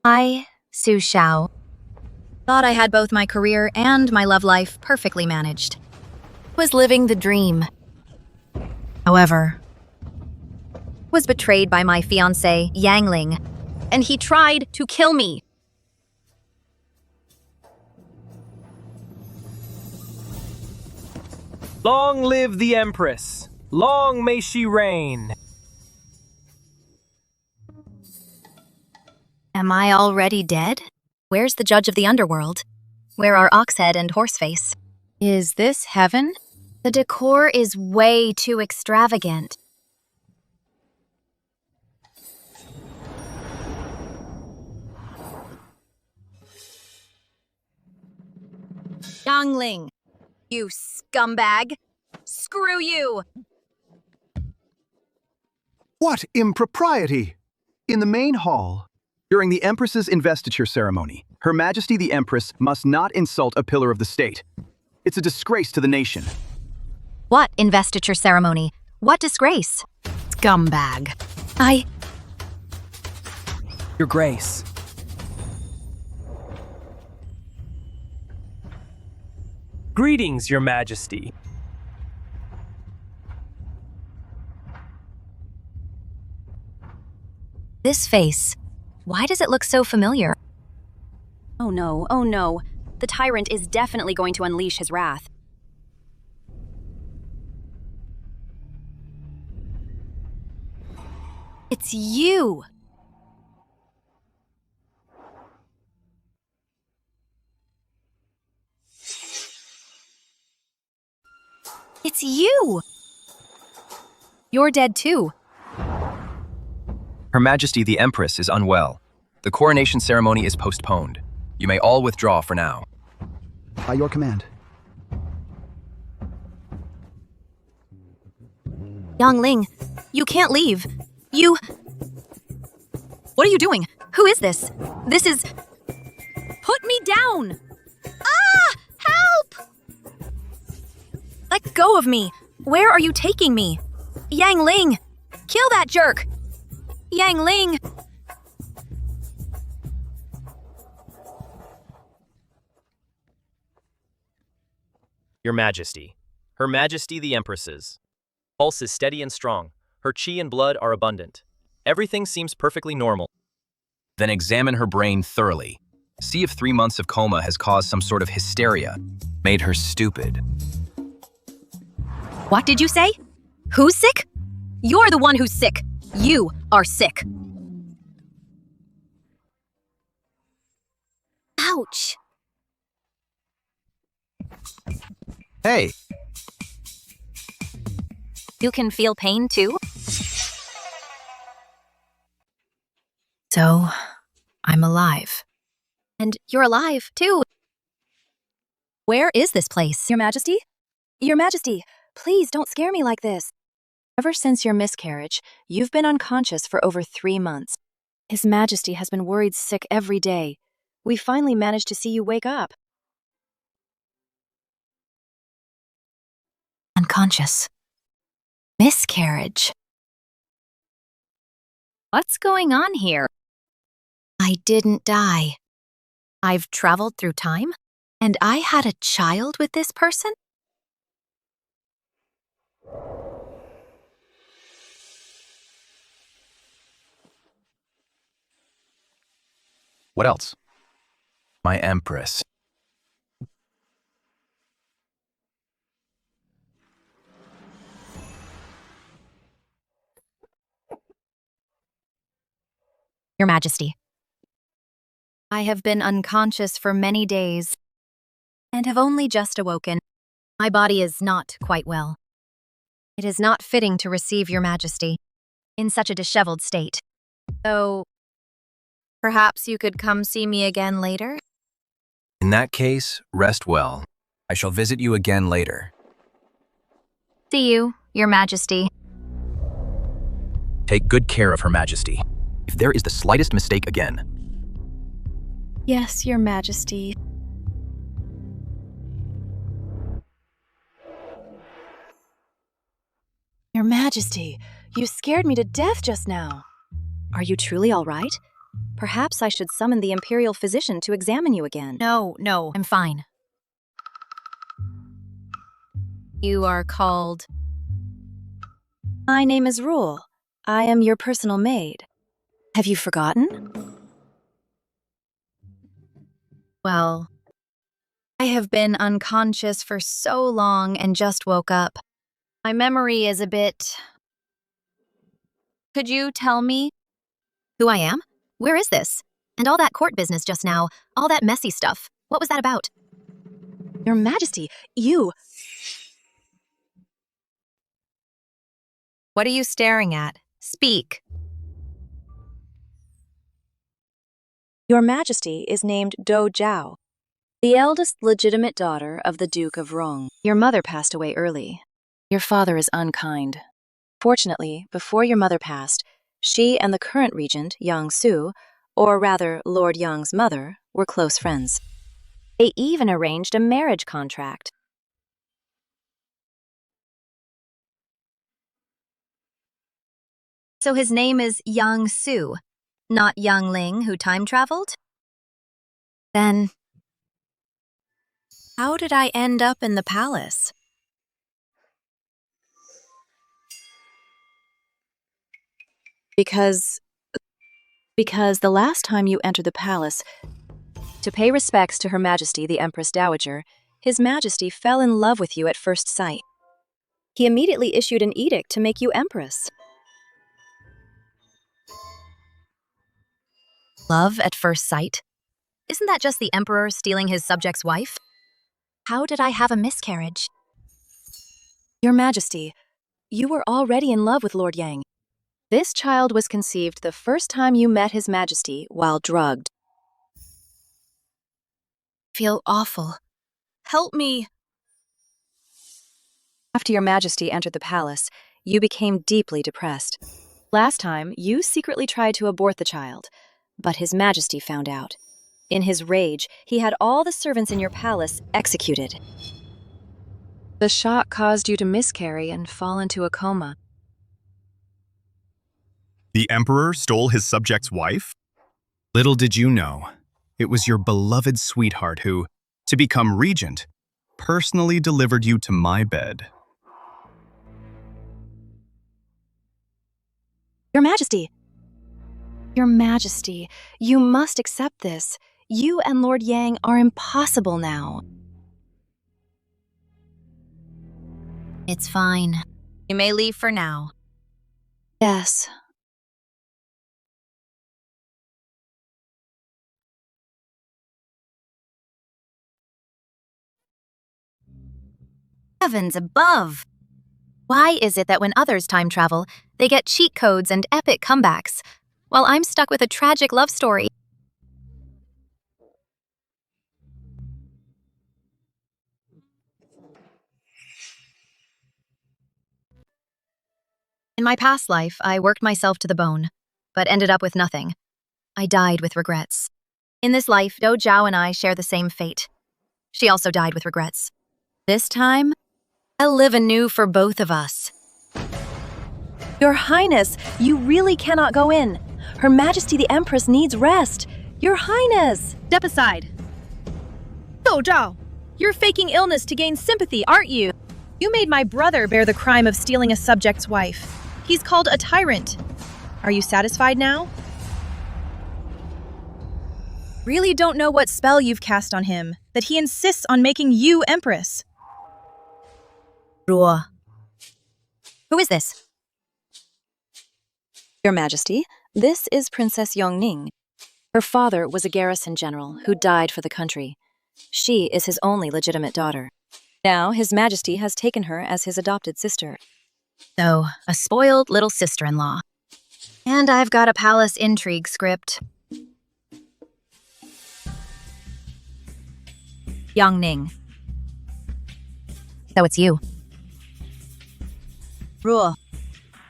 I, Su Xiao, thought I had both my career and my love life perfectly managed. Was living the dream. However, was betrayed by my fiancé, Yangling, and he tried to kill me. Long live the Empress! Long may she reign! Am I already dead? Where's the judge of the underworld? Where are Oxhead and Horseface? Is this heaven? The decor is way too extravagant. Yangling, you scumbag! Screw you! What impropriety! In the main hall, during the Empress's investiture ceremony, Her Majesty the Empress must not insult a pillar of the state. It's a disgrace to the nation. What investiture ceremony? What disgrace? Scumbag. Your Grace. Greetings, Your Majesty. This face. Why does it look so familiar? Oh no, oh no. The tyrant is definitely going to unleash his wrath. It's you! It's you! You're dead too. Her Majesty the Empress is unwell. The coronation ceremony is postponed. You may all withdraw for now. By your command. Yangling, you can't leave. You... What are you doing? Who is this? This is... Put me down! Ah! Help! Let go of me! Where are you taking me? Yangling! Kill that jerk! Yangling! Your Majesty. Her Majesty the Empress's. Pulse is steady and strong. Her chi and blood are abundant. Everything seems perfectly normal. Then examine her brain thoroughly. See if 3 months of coma has caused some sort of hysteria, made her stupid. What did you say? Who's sick? You're the one who's sick. You are sick. Ouch. Hey, You can feel pain too? So, I'm alive. And you're alive too. Where is this place? Your Majesty? Your Majesty, please don't scare me like this. Ever since your miscarriage, you've been unconscious for over 3 months. His Majesty has been worried sick every day. We finally managed to see you wake up. Unconscious. Miscarriage. What's going on here? I didn't die. I've traveled through time, and I had a child with this person? what else? My Empress. Your Majesty. I have been unconscious for many days and have only just awoken. My body is not quite well. It is not fitting to receive Your Majesty in such a disheveled state. So, perhaps you could come see me again later? In that case, rest well. I shall visit you again later. See you, Your Majesty. Take good care of Her Majesty. If there is the slightest mistake again, Yes, Your Majesty. Your Majesty, you scared me to death just now. Are you truly all right? Perhaps I should summon the imperial physician to examine you again. No, I'm fine. You are called... My name is Rule. I am your personal maid. Have you forgotten? Well, I have been unconscious for so long and just woke up. My memory is a bit... Could you tell me who I am? Where is this? And all that court business just now, all that messy stuff. What was that about? Your Majesty, you... What are you staring at? Speak. Your Majesty is named Do Zhao, the eldest legitimate daughter of the Duke of Rong. Your mother passed away early. Your father is unkind. Fortunately, before your mother passed, she and the current regent, Yang Su, or rather Lord Yang's mother, were close friends. They even arranged a marriage contract. So his name is Yang Su, not Yang Ling, who time traveled? Then, how did I end up in the palace? Because the last time you entered the palace, to pay respects to Her Majesty the Empress Dowager, His Majesty fell in love with you at first sight. He immediately issued an edict to make you Empress. Love at first sight? Isn't that just the Emperor stealing his subject's wife? How did I have a miscarriage? Your Majesty, you were already in love with Lord Yang. This child was conceived the first time you met His Majesty while drugged. Feel awful. Help me. After Your Majesty entered the palace, you became deeply depressed. Last time, you secretly tried to abort the child, but His Majesty found out. In his rage, he had all the servants in your palace executed. The shock caused you to miscarry and fall into a coma. The Emperor stole his subject's wife? Little did you know, it was your beloved sweetheart who, to become regent, personally delivered you to my bed. Your Majesty! Your Majesty, you must accept this. You and Lord Yang are impossible now. It's fine. You may leave for now. Yes. Heavens above! Why is it that when others time travel, they get cheat codes and epic comebacks, while I'm stuck with a tragic love story? In my past life, I worked myself to the bone, but ended up with nothing. I died with regrets. In this life, Do Zhao and I share the same fate. She also died with regrets. This time, I'll live anew for both of us. Your Highness, you really cannot go in. Her Majesty the Empress needs rest. Your Highness! Step aside. Do Zhao, you're faking illness to gain sympathy, aren't you? You made my brother bear the crime of stealing a subject's wife. He's called a tyrant. Are you satisfied now? Really don't know what spell you've cast on him, that he insists on making you Empress. Ruo. Who is this? Your Majesty, this is Princess Yongning. Her father was a garrison general who died for the country. She is his only legitimate daughter. Now, His Majesty has taken her as his adopted sister. So, a spoiled little sister-in-law. And I've got a palace intrigue script. Yongning. So it's you. Rule.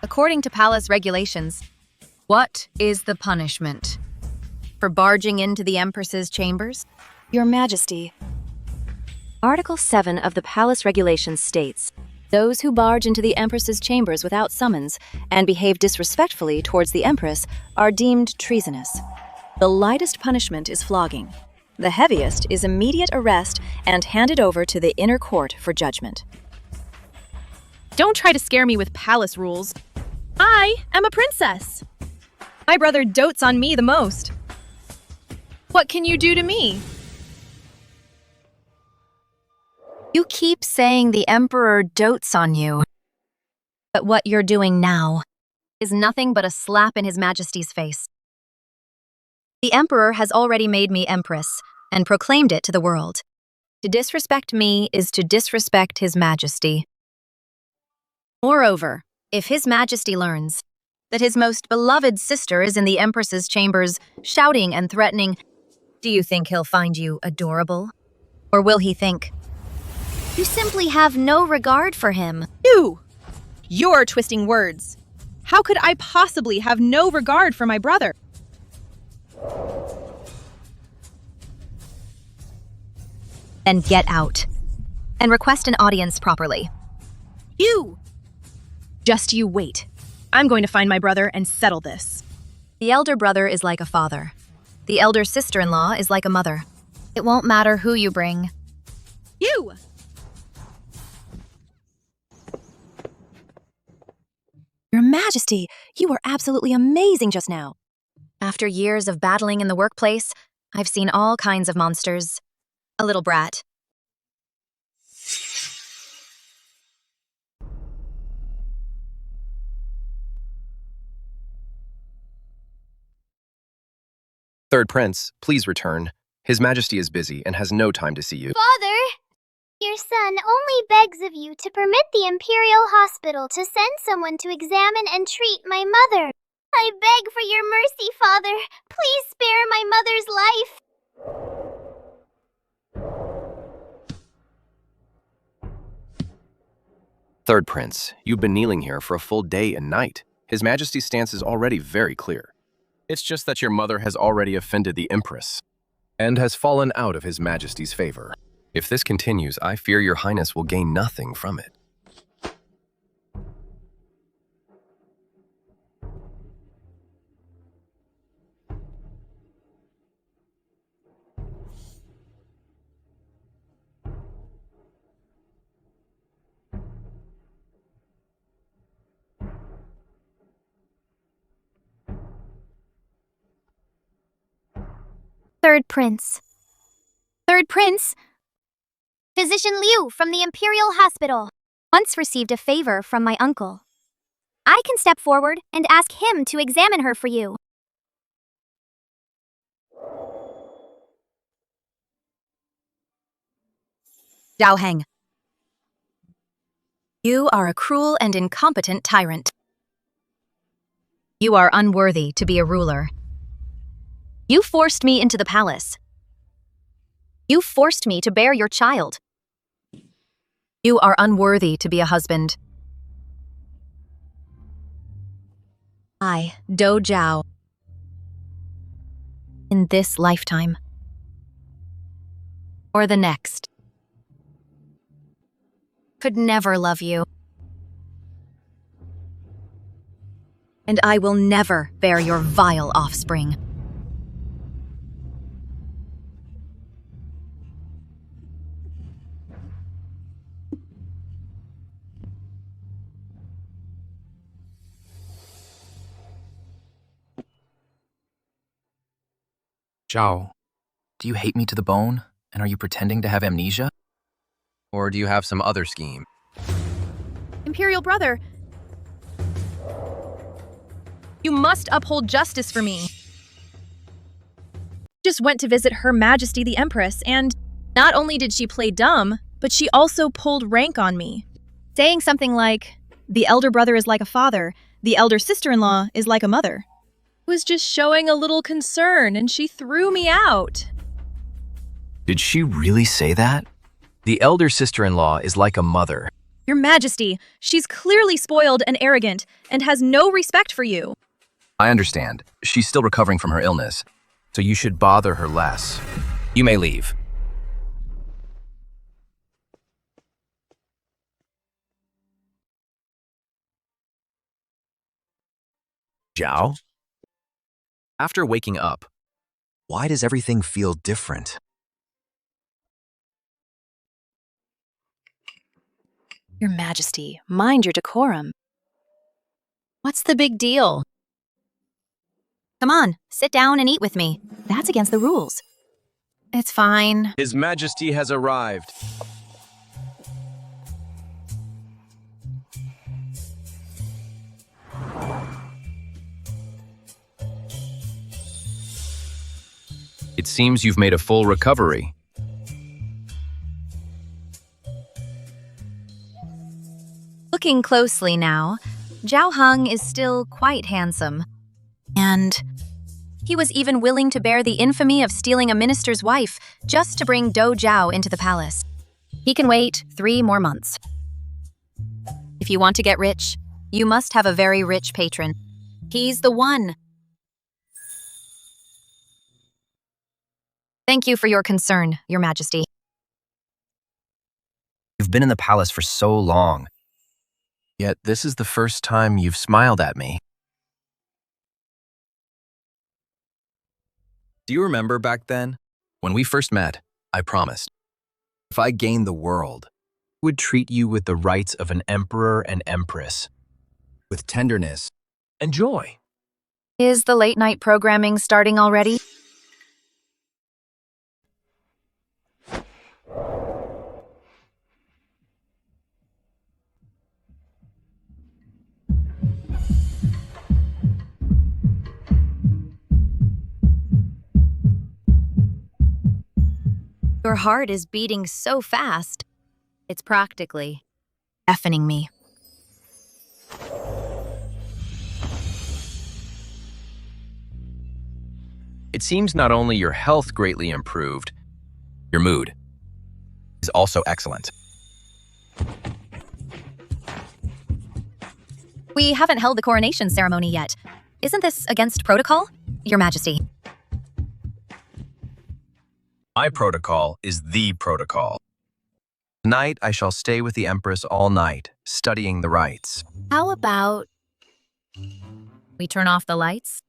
According to palace regulations, what is the punishment? For barging into the Empress's chambers? Your Majesty, Article 7 of the Palace Regulations states, those who barge into the Empress's chambers without summons and behave disrespectfully towards the Empress are deemed treasonous. The lightest punishment is flogging. The heaviest is immediate arrest and handed over to the inner court for judgment. Don't try to scare me with palace rules. I am a princess. My brother dotes on me the most. What can you do to me? You keep saying the Emperor dotes on you. But what you're doing now is nothing but a slap in His Majesty's face. The Emperor has already made me Empress and proclaimed it to the world. To disrespect me is to disrespect His Majesty. Moreover, if His Majesty learns that his most beloved sister is in the Empress's chambers, shouting and threatening, do you think he'll find you adorable? Or will he think, you simply have no regard for him? You're twisting words. How could I possibly have no regard for my brother? Then get out and request an audience properly. Just you wait. I'm going to find my brother and settle this. The elder brother is like a father. The elder sister-in-law is like a mother. It won't matter who you bring. Your Majesty, you were absolutely amazing just now. After years of battling in the workplace, I've seen all kinds of monsters. A little brat. Third Prince, please return. His Majesty is busy and has no time to see you. Father, your son only begs of you to permit the Imperial Hospital to send someone to examine and treat my mother. I beg for your mercy, Father. Please spare my mother's life. Third Prince, you've been kneeling here for a full day and night. His Majesty's stance is already very clear. It's just that your mother has already offended the Empress and has fallen out of His Majesty's favor. If this continues, I fear your Highness will gain nothing from it. Third Prince. Third Prince? Physician Liu from the Imperial Hospital once received a favor from my uncle. I can step forward and ask him to examine her for you. Zhao Heng. You are a cruel and incompetent tyrant. You are unworthy to be a ruler. You forced me into the palace. You forced me to bear your child. You are unworthy to be a husband. I, Do Zhao, in this lifetime, or the next, could never love you. And I will never bear your vile offspring. Zhao, do you hate me to the bone? And are you pretending to have amnesia? Or do you have some other scheme? Imperial brother, you must uphold justice for me. Just went to visit Her Majesty the Empress, and not only did she play dumb, but she also pulled rank on me, saying something like, the elder brother is like a father, the elder sister-in-law is like a mother. Was just showing a little concern, and she threw me out. Did she really say that? The elder sister-in-law is like a mother. Your Majesty, she's clearly spoiled and arrogant, and has no respect for you. I understand. She's still recovering from her illness, so you should bother her less. You may leave. Zhao? After waking up, Why does everything feel different? Your Majesty, mind your decorum. What's the big deal? Come on, sit down and eat with me. That's against the rules. It's fine. His Majesty has arrived. It seems you've made a full recovery. Looking closely now, Zhao Heng is still quite handsome. And he was even willing to bear the infamy of stealing a minister's wife just to bring Do Zhao into the palace. He can wait 3 more months. If you want to get rich, you must have a very rich patron. He's the one. Thank you for your concern, Your Majesty. You've been in the palace for so long. Yet this is the first time you've smiled at me. Do you remember back then? When we first met, I promised, if I gained the world, I would treat you with the rights of an emperor and empress, with tenderness and joy. Is the late-night programming starting already? Your heart is beating so fast. It's practically deafening me. It seems not only your health greatly improved, your mood is also excellent. We haven't held the coronation ceremony yet. Isn't this against protocol, Your Majesty? My protocol is the protocol. Tonight, I shall stay with the Empress all night, studying the rites. How about we turn off the lights?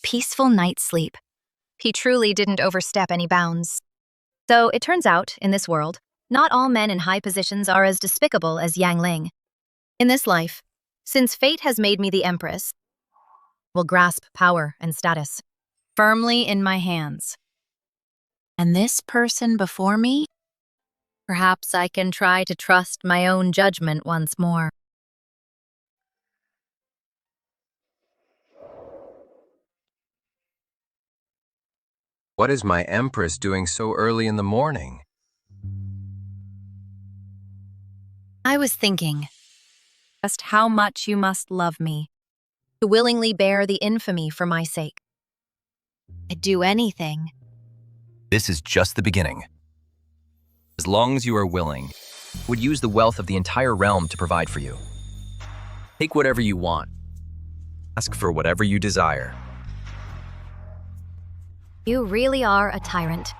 Peaceful night's sleep. He truly didn't overstep any bounds. So it turns out, in this world, not all men in high positions are as despicable as Yang Ling. In this life, since fate has made me the Empress, will grasp power and status firmly in my hands. And this person before me? Perhaps I can try to trust my own judgment once more. What is my Empress doing so early in the morning? I was thinking just how much you must love me to willingly bear the infamy for my sake. I'd do anything. This is just the beginning. As long as you are willing, I would use the wealth of the entire realm to provide for you. Take whatever you want. Ask for whatever you desire. You really are a tyrant.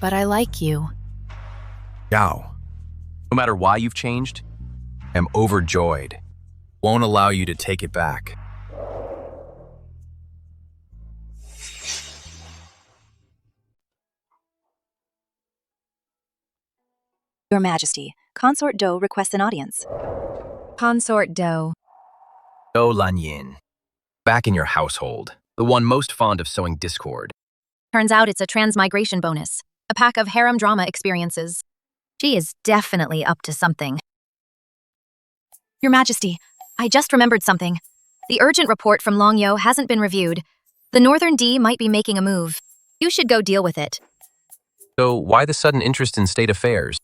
But I like you. Zhao, no matter why you've changed, I'm overjoyed. Won't allow you to take it back. Your Majesty, Consort Do requests an audience. Consort Do. Do Lanyin, back in your household, the one most fond of sowing discord. Turns out it's a transmigration bonus, a pack of harem drama experiences. She is definitely up to something. Your Majesty, I just remembered something. The urgent report from Longyo hasn't been reviewed. The Northern D might be making a move. You should go deal with it. So why the sudden interest in state affairs?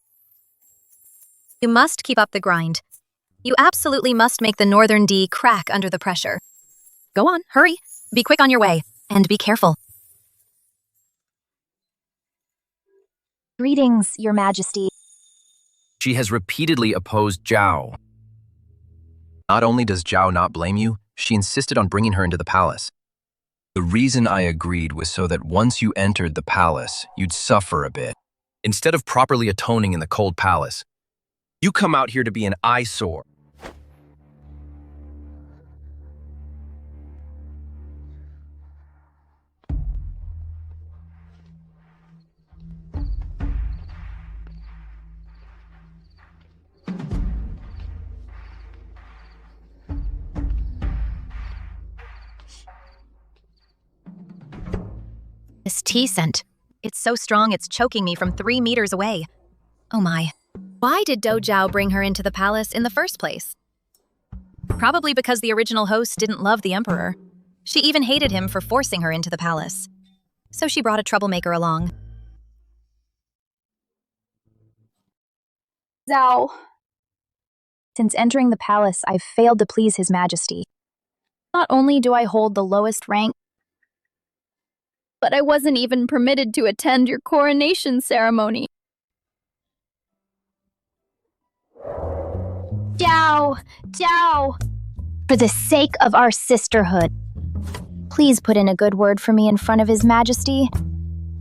You must keep up the grind. You absolutely must make the Northern D crack under the pressure. Go on, hurry. Be quick on your way, and be careful. Greetings, Your Majesty. She has repeatedly opposed Zhao. Not only does Zhao not blame you, she insisted on bringing her into the palace. The reason I agreed was so that once you entered the palace, you'd suffer a bit. Instead of properly atoning in the cold palace, you come out here to be an eyesore. This tea scent. It's so strong it's choking me from 3 meters away. Oh my. Why did Do Zhao bring her into the palace in the first place? Probably because the original host didn't love the Emperor. She even hated him for forcing her into the palace. So she brought a troublemaker along. Zhao. Since entering the palace, I've failed to please His Majesty. Not only do I hold the lowest rank, but I wasn't even permitted to attend your coronation ceremony. Zhao! For the sake of our sisterhood, please put in a good word for me in front of His Majesty.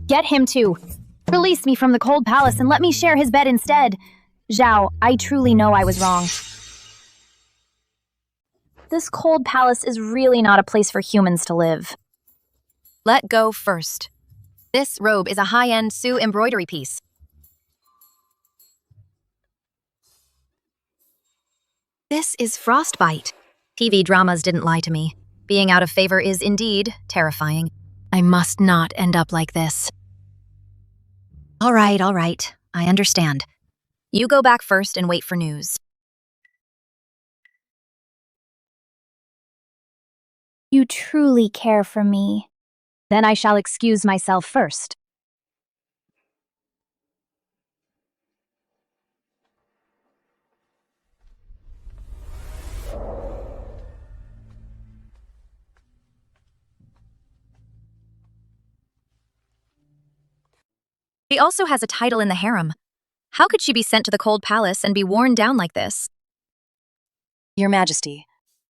Get him to release me from the cold palace and let me share his bed instead. Zhao, I truly know I was wrong. This cold palace is really not a place for humans to live. Let go first. This robe is a high-end Sioux embroidery piece. This is frostbite. TV dramas didn't lie to me. Being out of favor is indeed terrifying. I must not end up like this. All right. I understand. You go back first and wait for news. You truly care for me. Then I shall excuse myself first. She also has a title in the harem. How could she be sent to the cold palace and be worn down like this? Your Majesty,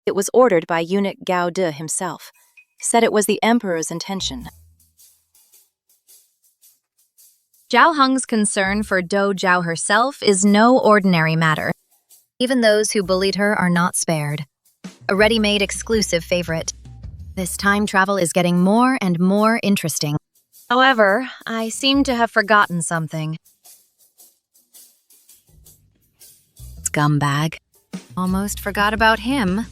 it was ordered by eunuch ENGDUB himself. Said it was the Emperor's intention. Zhao Heng's concern for Do Zhao herself is no ordinary matter. Even those who bullied her are not spared. A ready-made exclusive favorite. This time travel is getting more and more interesting. However, I seem to have forgotten something. Scumbag. Almost forgot about him.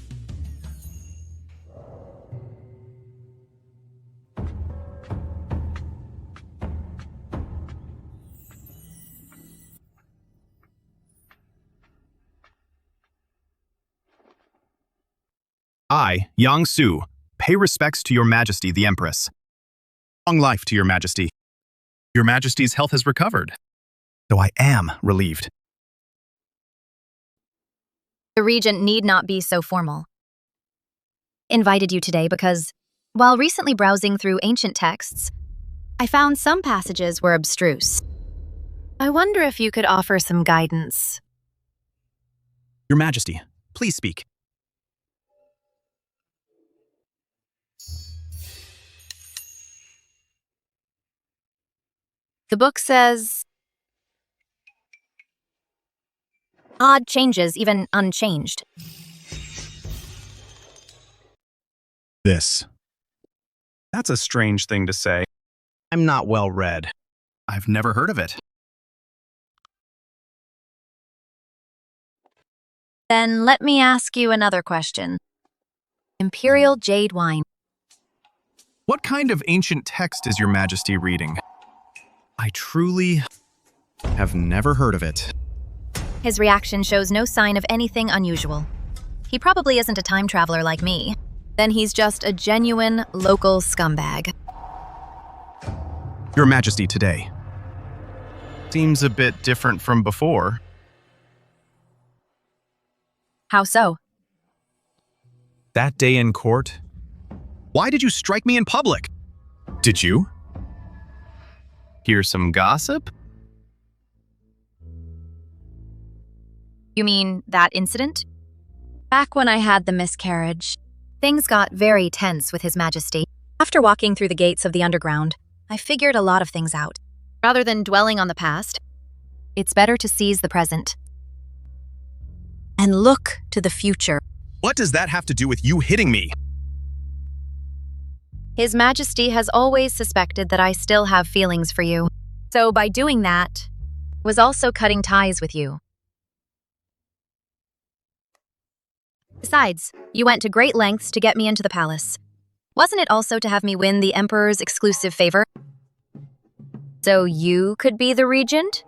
I, Yang Su, pay respects to Your Majesty the Empress. Long life to Your Majesty. Your Majesty's health has recovered, though I am relieved. The regent need not be so formal. Invited you today because, while recently browsing through ancient texts, I found some passages were abstruse. I wonder if you could offer some guidance. Your Majesty, please speak. The book says, odd changes, even unchanged. That's a strange thing to say. I'm not well read. I've never heard of it. Then let me ask you another question. Imperial Jade Wine. What kind of ancient text is Your Majesty reading? I truly have never heard of it. His reaction shows no sign of anything unusual. He probably isn't a time traveler like me. Then he's just a genuine local scumbag. Your Majesty today seems a bit different from before. How so? That day in court? Why did you strike me in public? Did you? Hear some gossip? You mean that incident? Back when I had the miscarriage, things got very tense with His Majesty. After walking through the gates of the underground, I figured a lot of things out. Rather than dwelling on the past, it's better to seize the present and look to the future. What does that have to do with you hitting me? His Majesty has always suspected that I still have feelings for you. So by doing that, was also cutting ties with you. Besides, you went to great lengths to get me into the palace. Wasn't it also to have me win the Emperor's exclusive favor? So you could be the regent?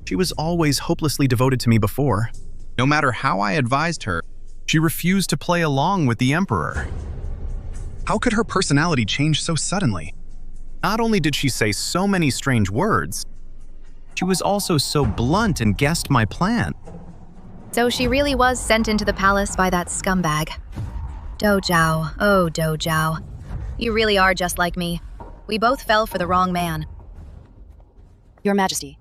She was always hopelessly devoted to me before. No matter how I advised her, she refused to play along with the Emperor. How could her personality change so suddenly? Not only did she say so many strange words, she was also so blunt and guessed my plan. So she really was sent into the palace by that scumbag. Dojao, oh Dojao. You really are just like me. We both fell for the wrong man. Your Majesty,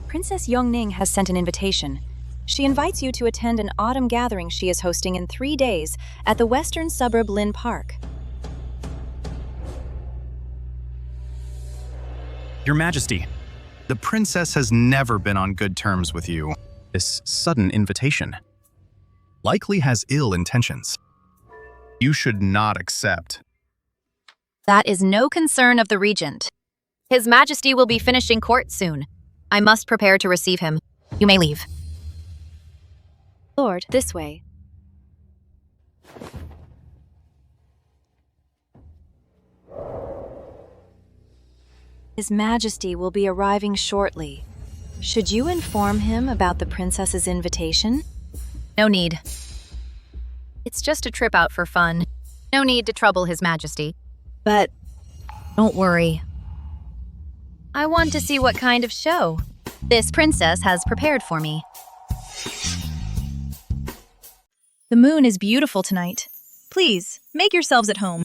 Princess Yongning has sent an invitation. She invites you to attend an autumn gathering she is hosting in 3 days at the western suburb Lin Park. Your Majesty, the princess has never been on good terms with you. This sudden invitation likely has ill intentions. You should not accept. That is no concern of the regent. His Majesty will be finishing court soon. I must prepare to receive him. You may leave. Lord, this way. His Majesty will be arriving shortly. Should you inform him about the princess's invitation? No need. It's just a trip out for fun. No need to trouble His Majesty. But don't worry. I want to see what kind of show this princess has prepared for me. The moon is beautiful tonight. Please, make yourselves at home.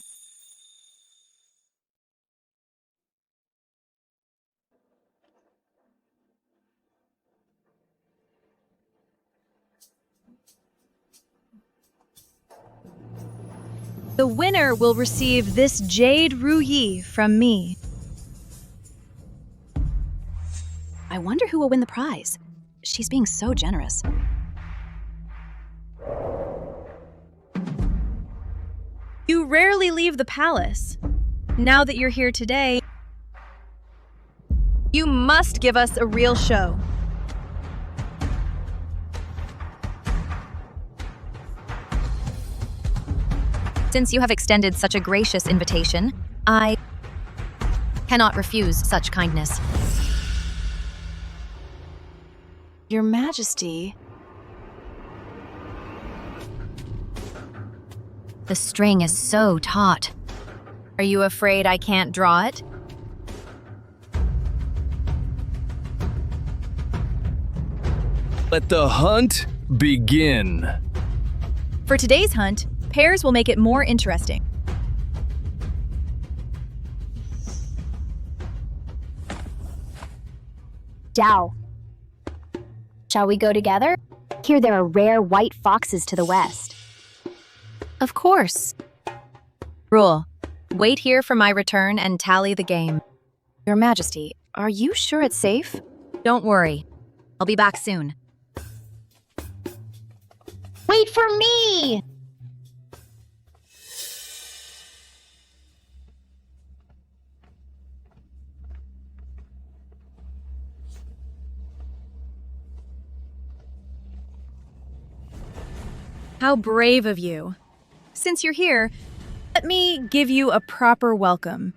The winner will receive this jade rouilly from me. I wonder who will win the prize. She's being so generous. You rarely leave the palace. Now that you're here today, you must give us a real show. Since you have extended such a gracious invitation, I cannot refuse such kindness. Your Majesty. The string is so taut. Are you afraid I can't draw it? Let the hunt begin. For today's hunt, pairs will make it more interesting. Zhao. Shall we go together? Here there are rare white foxes to the west. Of course. Rule. Wait here for my return and tally the game. Your Majesty, are you sure it's safe? Don't worry. I'll be back soon. Wait for me! How brave of you. Since you're here, let me give you a proper welcome.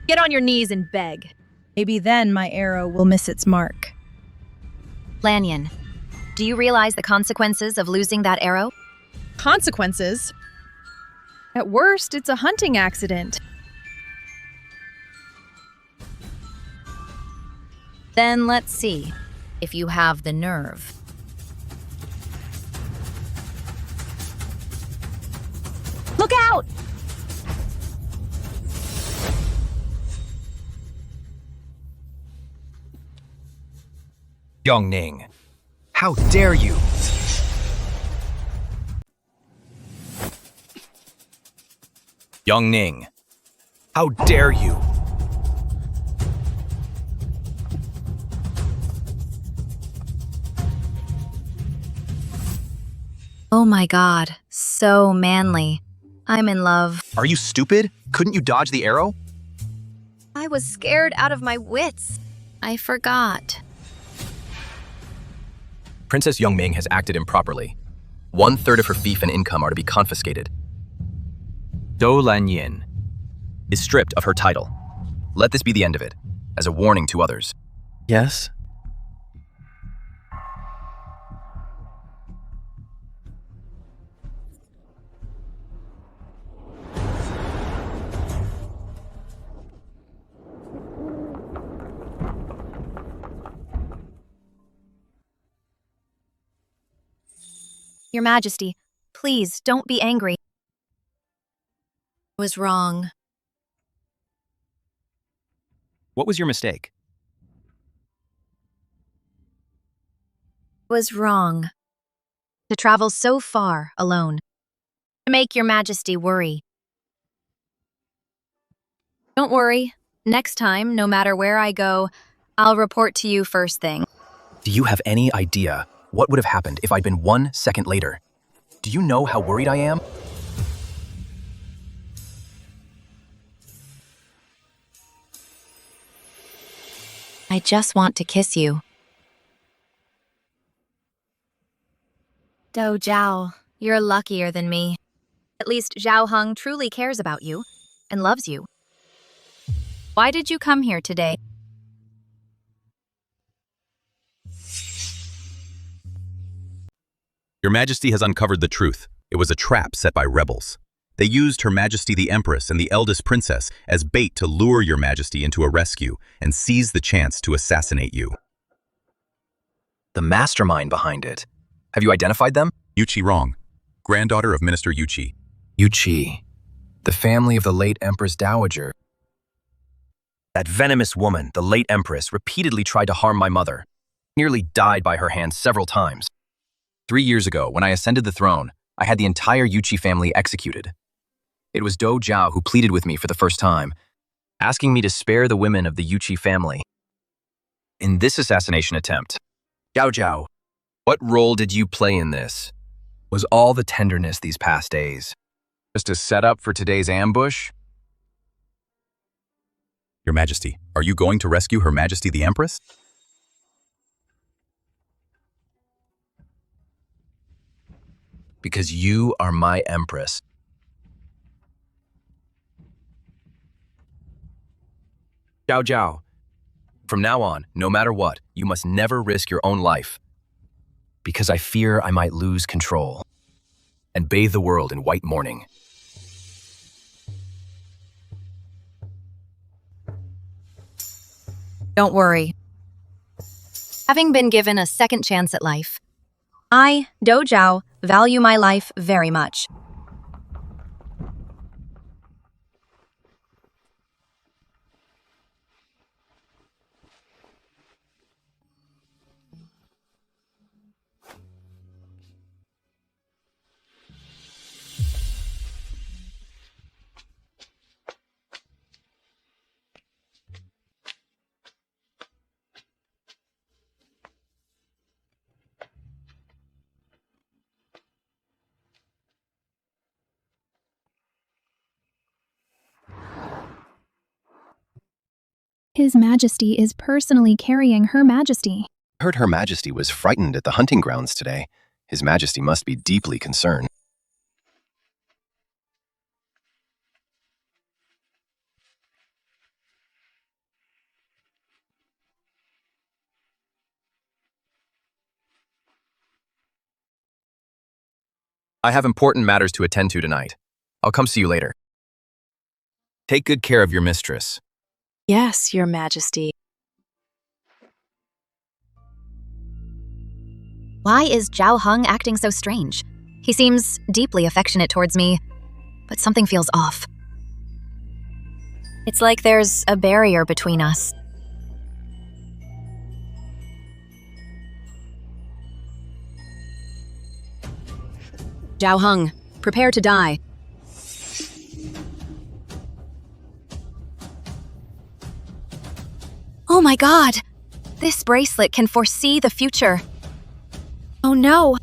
Get on your knees and beg. Maybe then my arrow will miss its mark. Lanyan, do you realize the consequences of losing that arrow? Consequences? At worst, it's a hunting accident. Then let's see. if you have the nerve. Look out! Yongning, how dare you? Yongning, how dare you? Oh my god, so manly. I'm in love. Are you stupid? Couldn't you dodge the arrow? I was scared out of my wits. I forgot. Princess Yongming has acted improperly. 1/3 of her fief and income are to be confiscated. Dou Lanyin is stripped of her title. Let this be the end of it, as a warning to others. Yes. Your Majesty, please don't be angry. I was wrong. What was your mistake? Was wrong. To travel so far alone. To make Your Majesty worry. Don't worry. Next time, no matter where I go, I'll report to you first thing. Do you have any idea what would have happened if I'd been 1 second later? Do you know how worried I am? I just want to kiss you. Do Zhao, you're luckier than me. At least Zhao Heng truly cares about you and loves you. Why did you come here today? Your Majesty has uncovered the truth. It was a trap set by rebels. They used Her Majesty the Empress and the eldest princess as bait to lure Your Majesty into a rescue and seize the chance to assassinate you. The mastermind behind it. Have you identified them? Yuqi Rong, granddaughter of Minister Yuqi. Yuqi, the family of the late Empress Dowager. That venomous woman, the late Empress, repeatedly tried to harm my mother. Nearly died by her hands several times. 3 years ago, when I ascended the throne, I had the entire Yuqi family executed. It was Dou Zhao who pleaded with me for the first time, asking me to spare the women of the Yuqi family. In this assassination attempt, Zhao, what role did you play in this? Was all the tenderness these past days just a setup for today's ambush? Your Majesty, are you going to rescue Her Majesty the Empress? Because you are my Empress. Zhao, from now on, no matter what, you must never risk your own life. Because I fear I might lose control and bathe the world in white mourning. Don't worry. Having been given a second chance at life, I, Dou Zhao, value my life very much. His Majesty is personally carrying Her Majesty. I heard Her Majesty was frightened at the hunting grounds today. His Majesty must be deeply concerned. I have important matters to attend to tonight. I'll come see you later. Take good care of your mistress. Yes, Your Majesty. Why is Zhao Heng acting so strange? He seems deeply affectionate towards me, but something feels off. It's like there's a barrier between us. Zhao Heng, prepare to die. Oh my god! This bracelet can foresee the future. Oh no!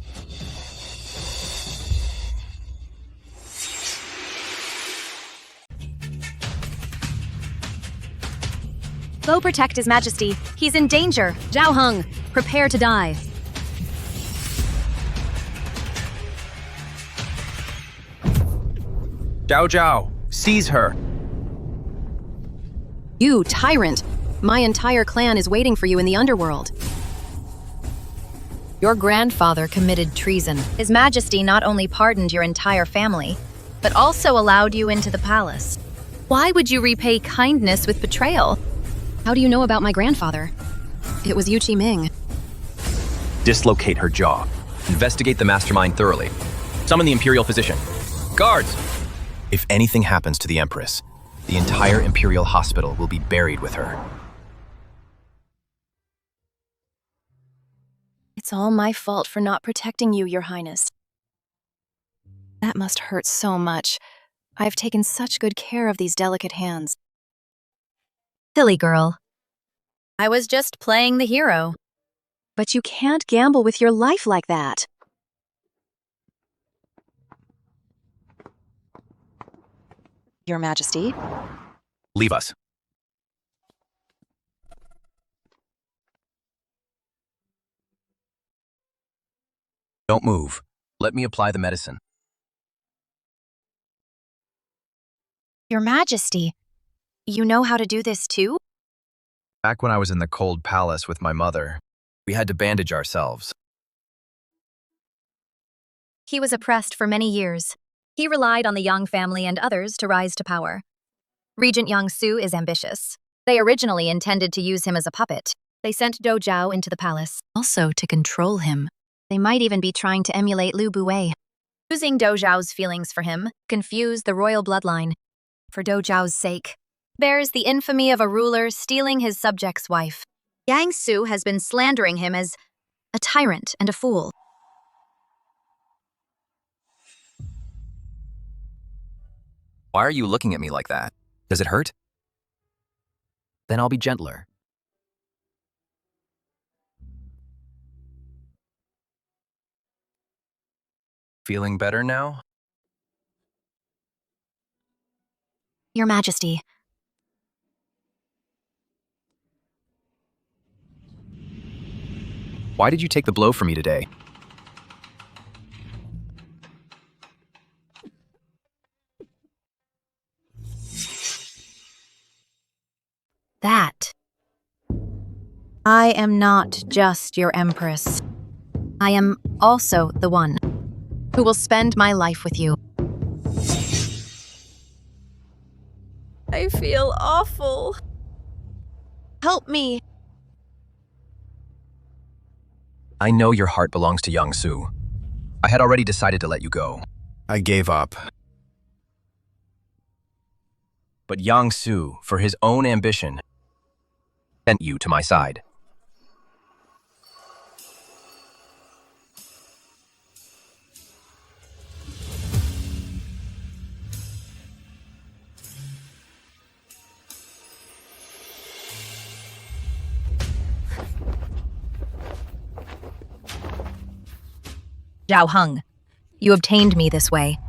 Go protect His Majesty. He's in danger. Zhao Heng, prepare to die. Zhao Zhao, seize her. You, tyrant! My entire clan is waiting for you in the underworld. Your grandfather committed treason. His Majesty not only pardoned your entire family, but also allowed you into the palace. Why would you repay kindness with betrayal? How do you know about my grandfather? It was Yu Qiming. Dislocate her jaw. Investigate the mastermind thoroughly. Summon the Imperial Physician. Guards! If anything happens to the Empress, the entire Imperial Hospital will be buried with her. It's all my fault for not protecting you, Your Highness. That must hurt so much. I've taken such good care of these delicate hands. Silly girl. I was just playing the hero. But you can't gamble with your life like that. Your Majesty. Leave us. Don't move. Let me apply the medicine. Your Majesty, you know how to do this too? Back when I was in the cold palace with my mother, we had to bandage ourselves. He was oppressed for many years. He relied on the Yang family and others to rise to power. Regent Yang Su is ambitious. They originally intended to use him as a puppet. They sent Do Zhao into the palace, also to control him. They might even be trying to emulate Lu Buwei. Using Do Zhao's feelings for him, confuse the royal bloodline. For Do Zhao's sake, bears the infamy of a ruler stealing his subject's wife. Yang Su has been slandering him as a tyrant and a fool. Why are you looking at me like that? Does it hurt? Then I'll be gentler. Feeling better now? Your Majesty. Why did you take the blow from me today? That. I am not just your Empress. I am also the one who will spend my life with you. I feel awful. Help me. I know your heart belongs to Yang Su. I had already decided to let you go. I gave up. But Yang Su, for his own ambition, sent you to my side. Zhao Heng, you obtained me this way.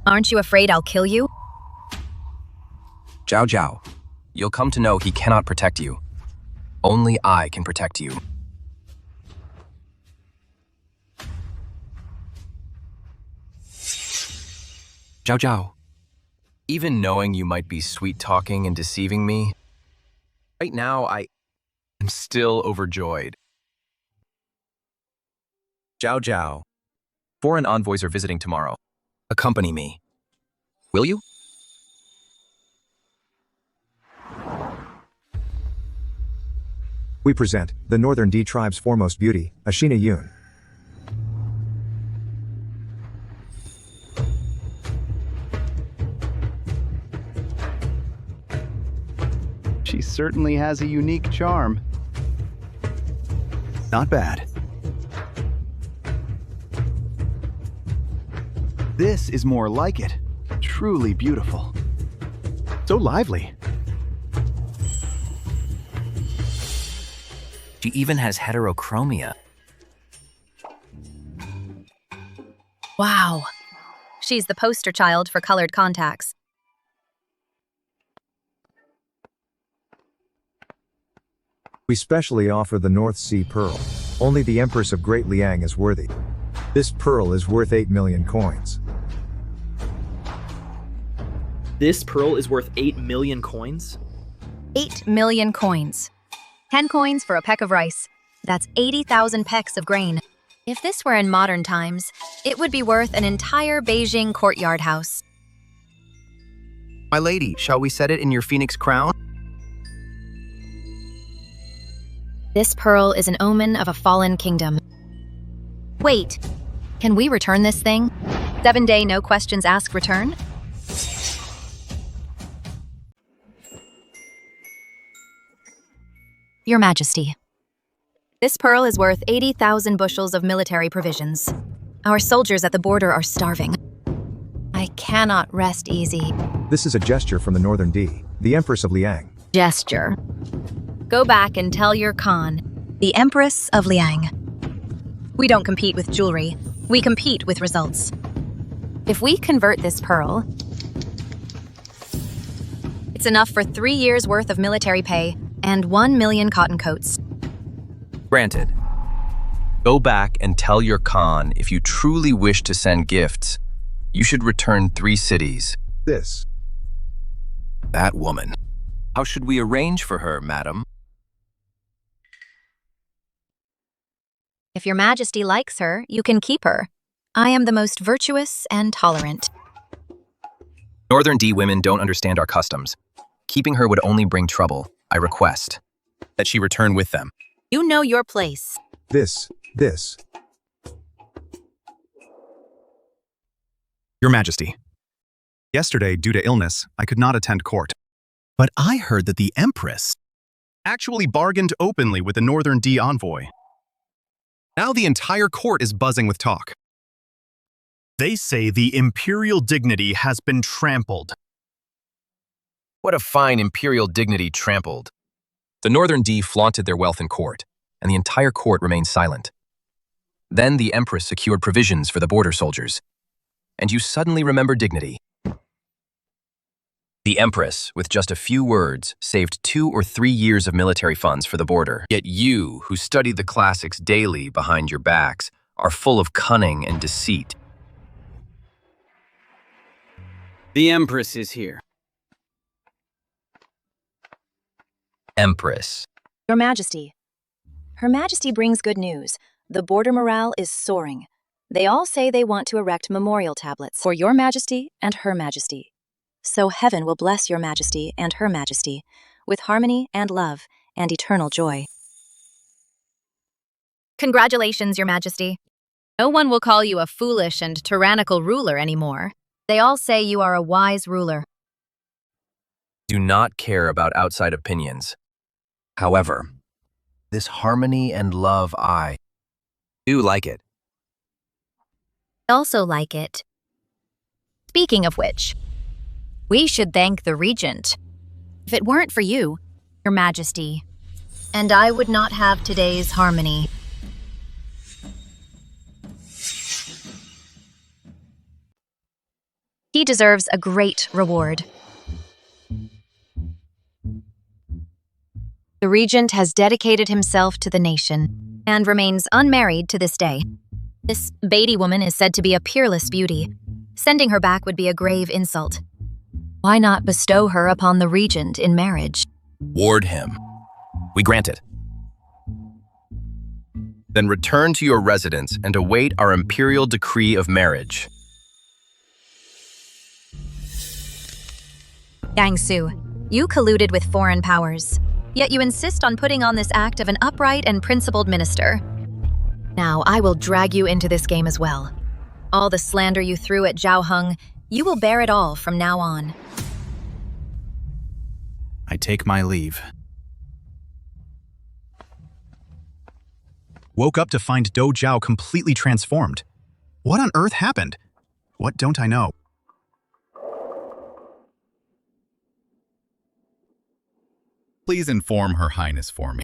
Aren't you afraid I'll kill you? Zhao Zhao, you'll come to know he cannot protect you. Only I can protect you. Zhao Zhao, even knowing you might be sweet-talking and deceiving me, right now I am still overjoyed. Zhao Zhao, foreign envoys are visiting tomorrow. Accompany me. Will you? We present the Northern D tribe's foremost beauty, Ashina Yun. certainly has a unique charm. Not bad. This is more like it. Truly beautiful. So lively. She even has heterochromia. Wow. She's the poster child for colored contacts. We specially offer the North Sea Pearl. Only the Empress of Great Liang is worthy. This pearl is worth 8 million coins. This pearl is worth 8 million coins? 8 million coins. 10 coins for a peck of rice. That's 80,000 pecks of grain. If this were in modern times, it would be worth an entire Beijing courtyard house. My lady, shall we set it in your phoenix crown? This pearl is an omen of a fallen kingdom. Wait, can we return this thing? 7-day no questions asked return? Your Majesty. This pearl is worth 80,000 bushels of military provisions. Our soldiers at the border are starving. I cannot rest easy. This is a gesture from the Northern D, the Empress of Liang. Gesture. Go back and tell your Khan, the Empress of Liang. We don't compete with jewelry. We compete with results. If we convert this pearl, it's enough for 3 years' worth of military pay and 1 million cotton coats. Granted. Go back and tell your Khan if you truly wish to send gifts, you should return 3 cities. This. That woman. How should we arrange for her, madam? If your Majesty likes her, you can keep her. I am the most virtuous and tolerant. Northern D women don't understand our customs. Keeping her would only bring trouble. I request that she return with them. You know your place. This. Your Majesty. Yesterday, due to illness, I could not attend court. But I heard that the Empress actually bargained openly with the Northern D envoy. Now the entire court is buzzing with talk. They say the imperial dignity has been trampled. What a fine imperial dignity trampled. The Northern D flaunted their wealth in court, and the entire court remained silent. Then the Empress secured provisions for the border soldiers. And you suddenly remember dignity. The Empress, with just a few words, saved 2 or 3 years of military funds for the border. Yet you, who study the classics daily behind your backs, are full of cunning and deceit. The Empress is here. Empress. Your Majesty. Her Majesty brings good news. The border morale is soaring. They all say they want to erect memorial tablets for Your Majesty and Her Majesty. So heaven will bless Your Majesty and Her Majesty with harmony and love and eternal joy. Congratulations, Your Majesty. No one will call you a foolish and tyrannical ruler anymore. They all say you are a wise ruler. Do not care about outside opinions. However, this harmony and love I do like it. I also like it. Speaking of which, we should thank the Regent. If it weren't for you, Your Majesty, and I would not have today's harmony. He deserves a great reward. The Regent has dedicated himself to the nation and remains unmarried to this day. This Beatty woman is said to be a peerless beauty. Sending her back would be a grave insult. Why not bestow her upon the Regent in marriage? Ward him. We grant it. Then return to your residence and await our imperial decree of marriage. Gangsu, you colluded with foreign powers, yet you insist on putting on this act of an upright and principled minister. Now I will drag you into this game as well. All the slander you threw at Zhao Heng, you will bear it all from now on. I take my leave. woke up to find Do Zhao completely transformed. What on earth happened? What don't I know? Please inform Her Highness for me.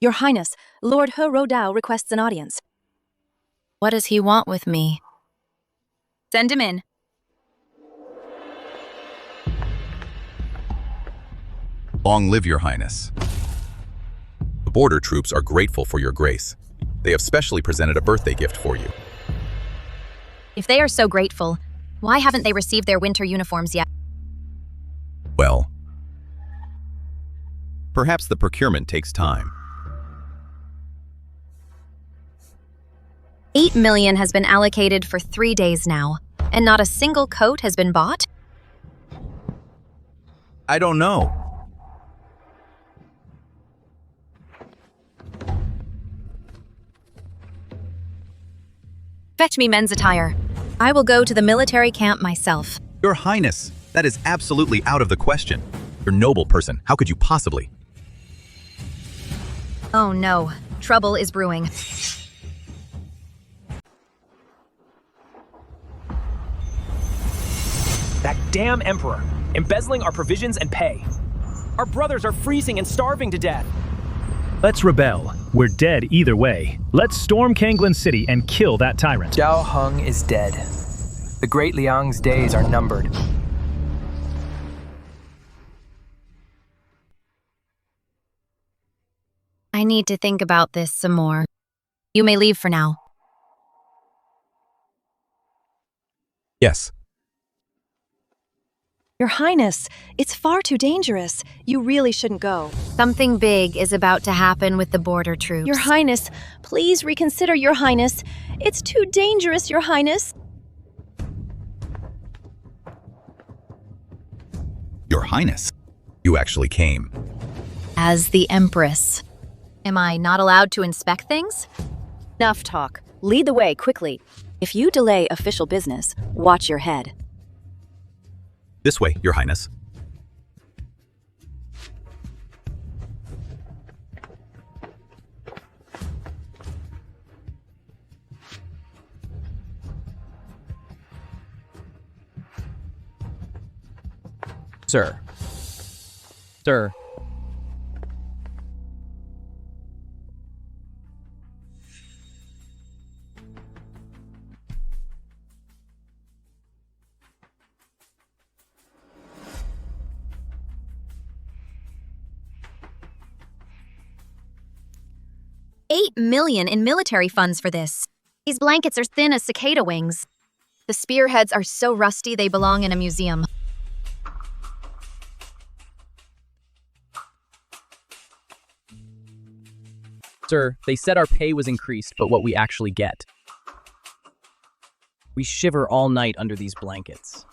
Your Highness, Lord He Rodao requests an audience. What does he want with me? Send him in. Long live your highness. The border troops are grateful for your grace. They have specially presented a birthday gift for you. If they are so grateful, why haven't they received their winter uniforms yet? Well, perhaps the procurement takes time. 8 million has been allocated for 3 days now, and not a single coat has been bought? I don't know. Fetch me men's attire. I will go to the military camp myself. Your highness, that is absolutely out of the question. You're a noble person. How could you possibly? Oh no, trouble is brewing. That damn Emperor, embezzling our provisions and pay. Our brothers are freezing and starving to death. Let's rebel. We're dead either way. Let's storm Kanglan City and kill that tyrant. Zhao Heng is dead. The Great Liang's days are numbered. I need to think about this some more. You may leave for now. Yes. Your Highness, it's far too dangerous. You really shouldn't go. Something big is about to happen with the border troops. Your Highness, please reconsider, Your Highness. It's too dangerous, Your Highness. Your highness, you actually came. As the Empress. Am I not allowed to inspect things? Enough talk. Lead the way quickly. If you delay official business, watch your head. This way, your highness. Sir. Sir. $8 million in military funds for this. These blankets are thin as cicada wings. The spearheads are so rusty they belong in a museum. Sir, they said our pay was increased, but what we actually get. We shiver all night under these blankets.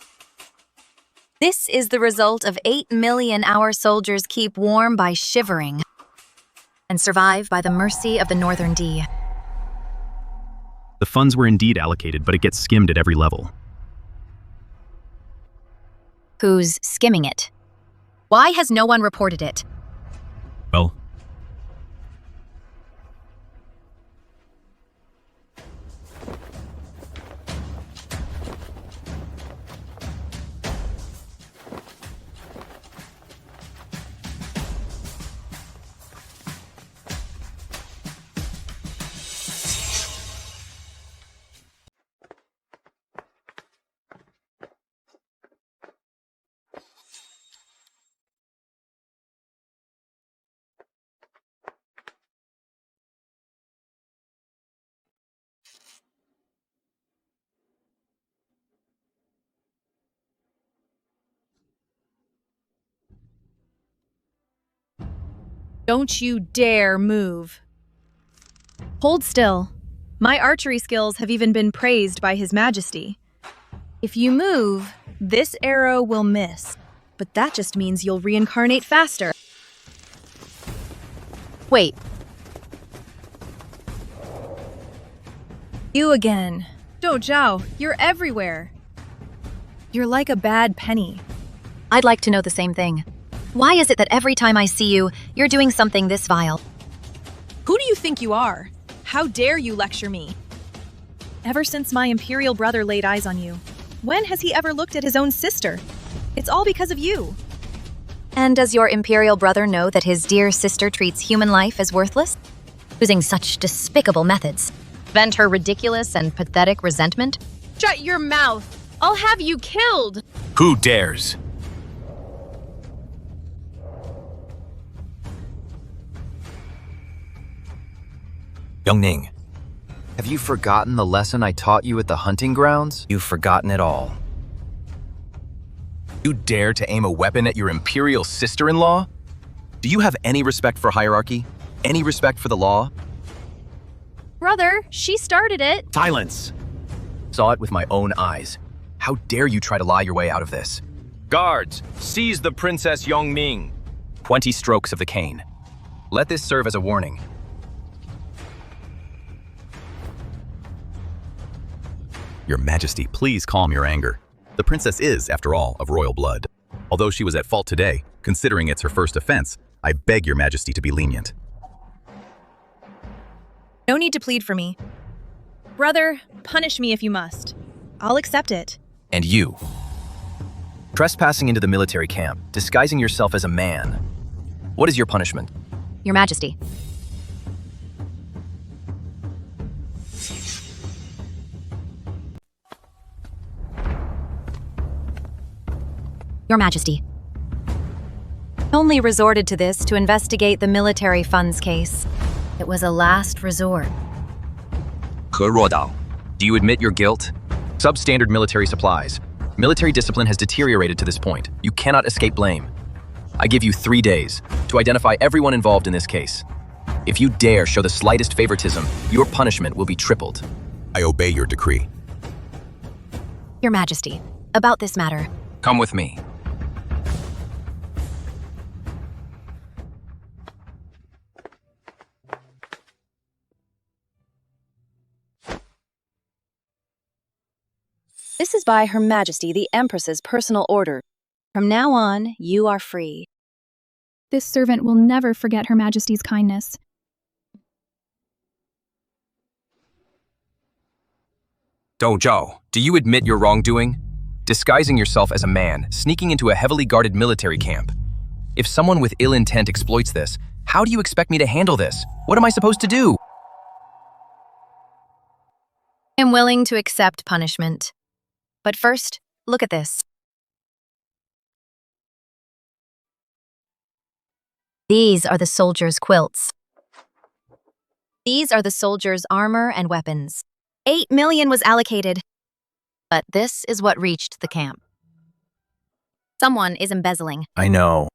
This is the result of 8 million our soldiers keep warm by shivering and survive by the mercy of the Northern D. The funds were indeed allocated, but it gets skimmed at every level. Who's skimming it? Why has no one reported it? Well, Don't you dare move. Hold still. My archery skills have even been praised by His Majesty. If you move, this arrow will miss, but that just means you'll reincarnate faster. Wait. You again. Do Zhao, you're everywhere. You're like a bad penny. I'd like to know the same thing. Why is it that every time I see you, you're doing something this vile? Who do you think you are? How dare you lecture me? Ever since my imperial brother laid eyes on you, when has he ever looked at his own sister? It's all because of you. And does your imperial brother know that his dear sister treats human life as worthless? Using such despicable methods. Vent her ridiculous and pathetic resentment? Shut your mouth! I'll have you killed! Who dares? Youngning, Have you forgotten the lesson I taught you at the hunting grounds? You've forgotten it all. you dare to aim a weapon at your imperial sister-in-law? Do you have any respect for hierarchy? Any respect for the law? Brother, she started it. Silence! Saw it with my own eyes. How dare you try to lie your way out of this? Guards, seize the Princess Yongming. 20 strokes of the cane. Let this serve as a warning. Your Majesty, please calm your anger. The princess is, after all, of royal blood. Although she was at fault today, considering it's her first offense, I beg your Majesty to be lenient. No need to plead for me. Brother, punish me if you must. I'll accept it. And you. Trespassing into the military camp, disguising yourself as a man. What is your punishment? Your Majesty. Your Majesty. Only resorted to this to investigate the military funds case. It was a last resort. 何若岛, Do you admit your guilt? Substandard military supplies. Military discipline has deteriorated to this point. You cannot escape blame. I give you 3 days to identify everyone involved in this case. If you dare show the slightest favoritism, your punishment will be tripled. I obey your decree. Your Majesty, about this matter. come with me. This is by Her Majesty the Empress's personal order. From now on, you are free. This servant will never forget Her Majesty's kindness. Do Zhao, do you admit your wrongdoing? Disguising yourself as a man, sneaking into a heavily guarded military camp. If someone with ill intent exploits this, how do you expect me to handle this? What am I supposed to do? I'm willing to accept punishment. But first, look at this. These are the soldiers' quilts. These are the soldiers' armor and weapons. 8 million was allocated. But this is what reached the camp. Someone is embezzling. I know.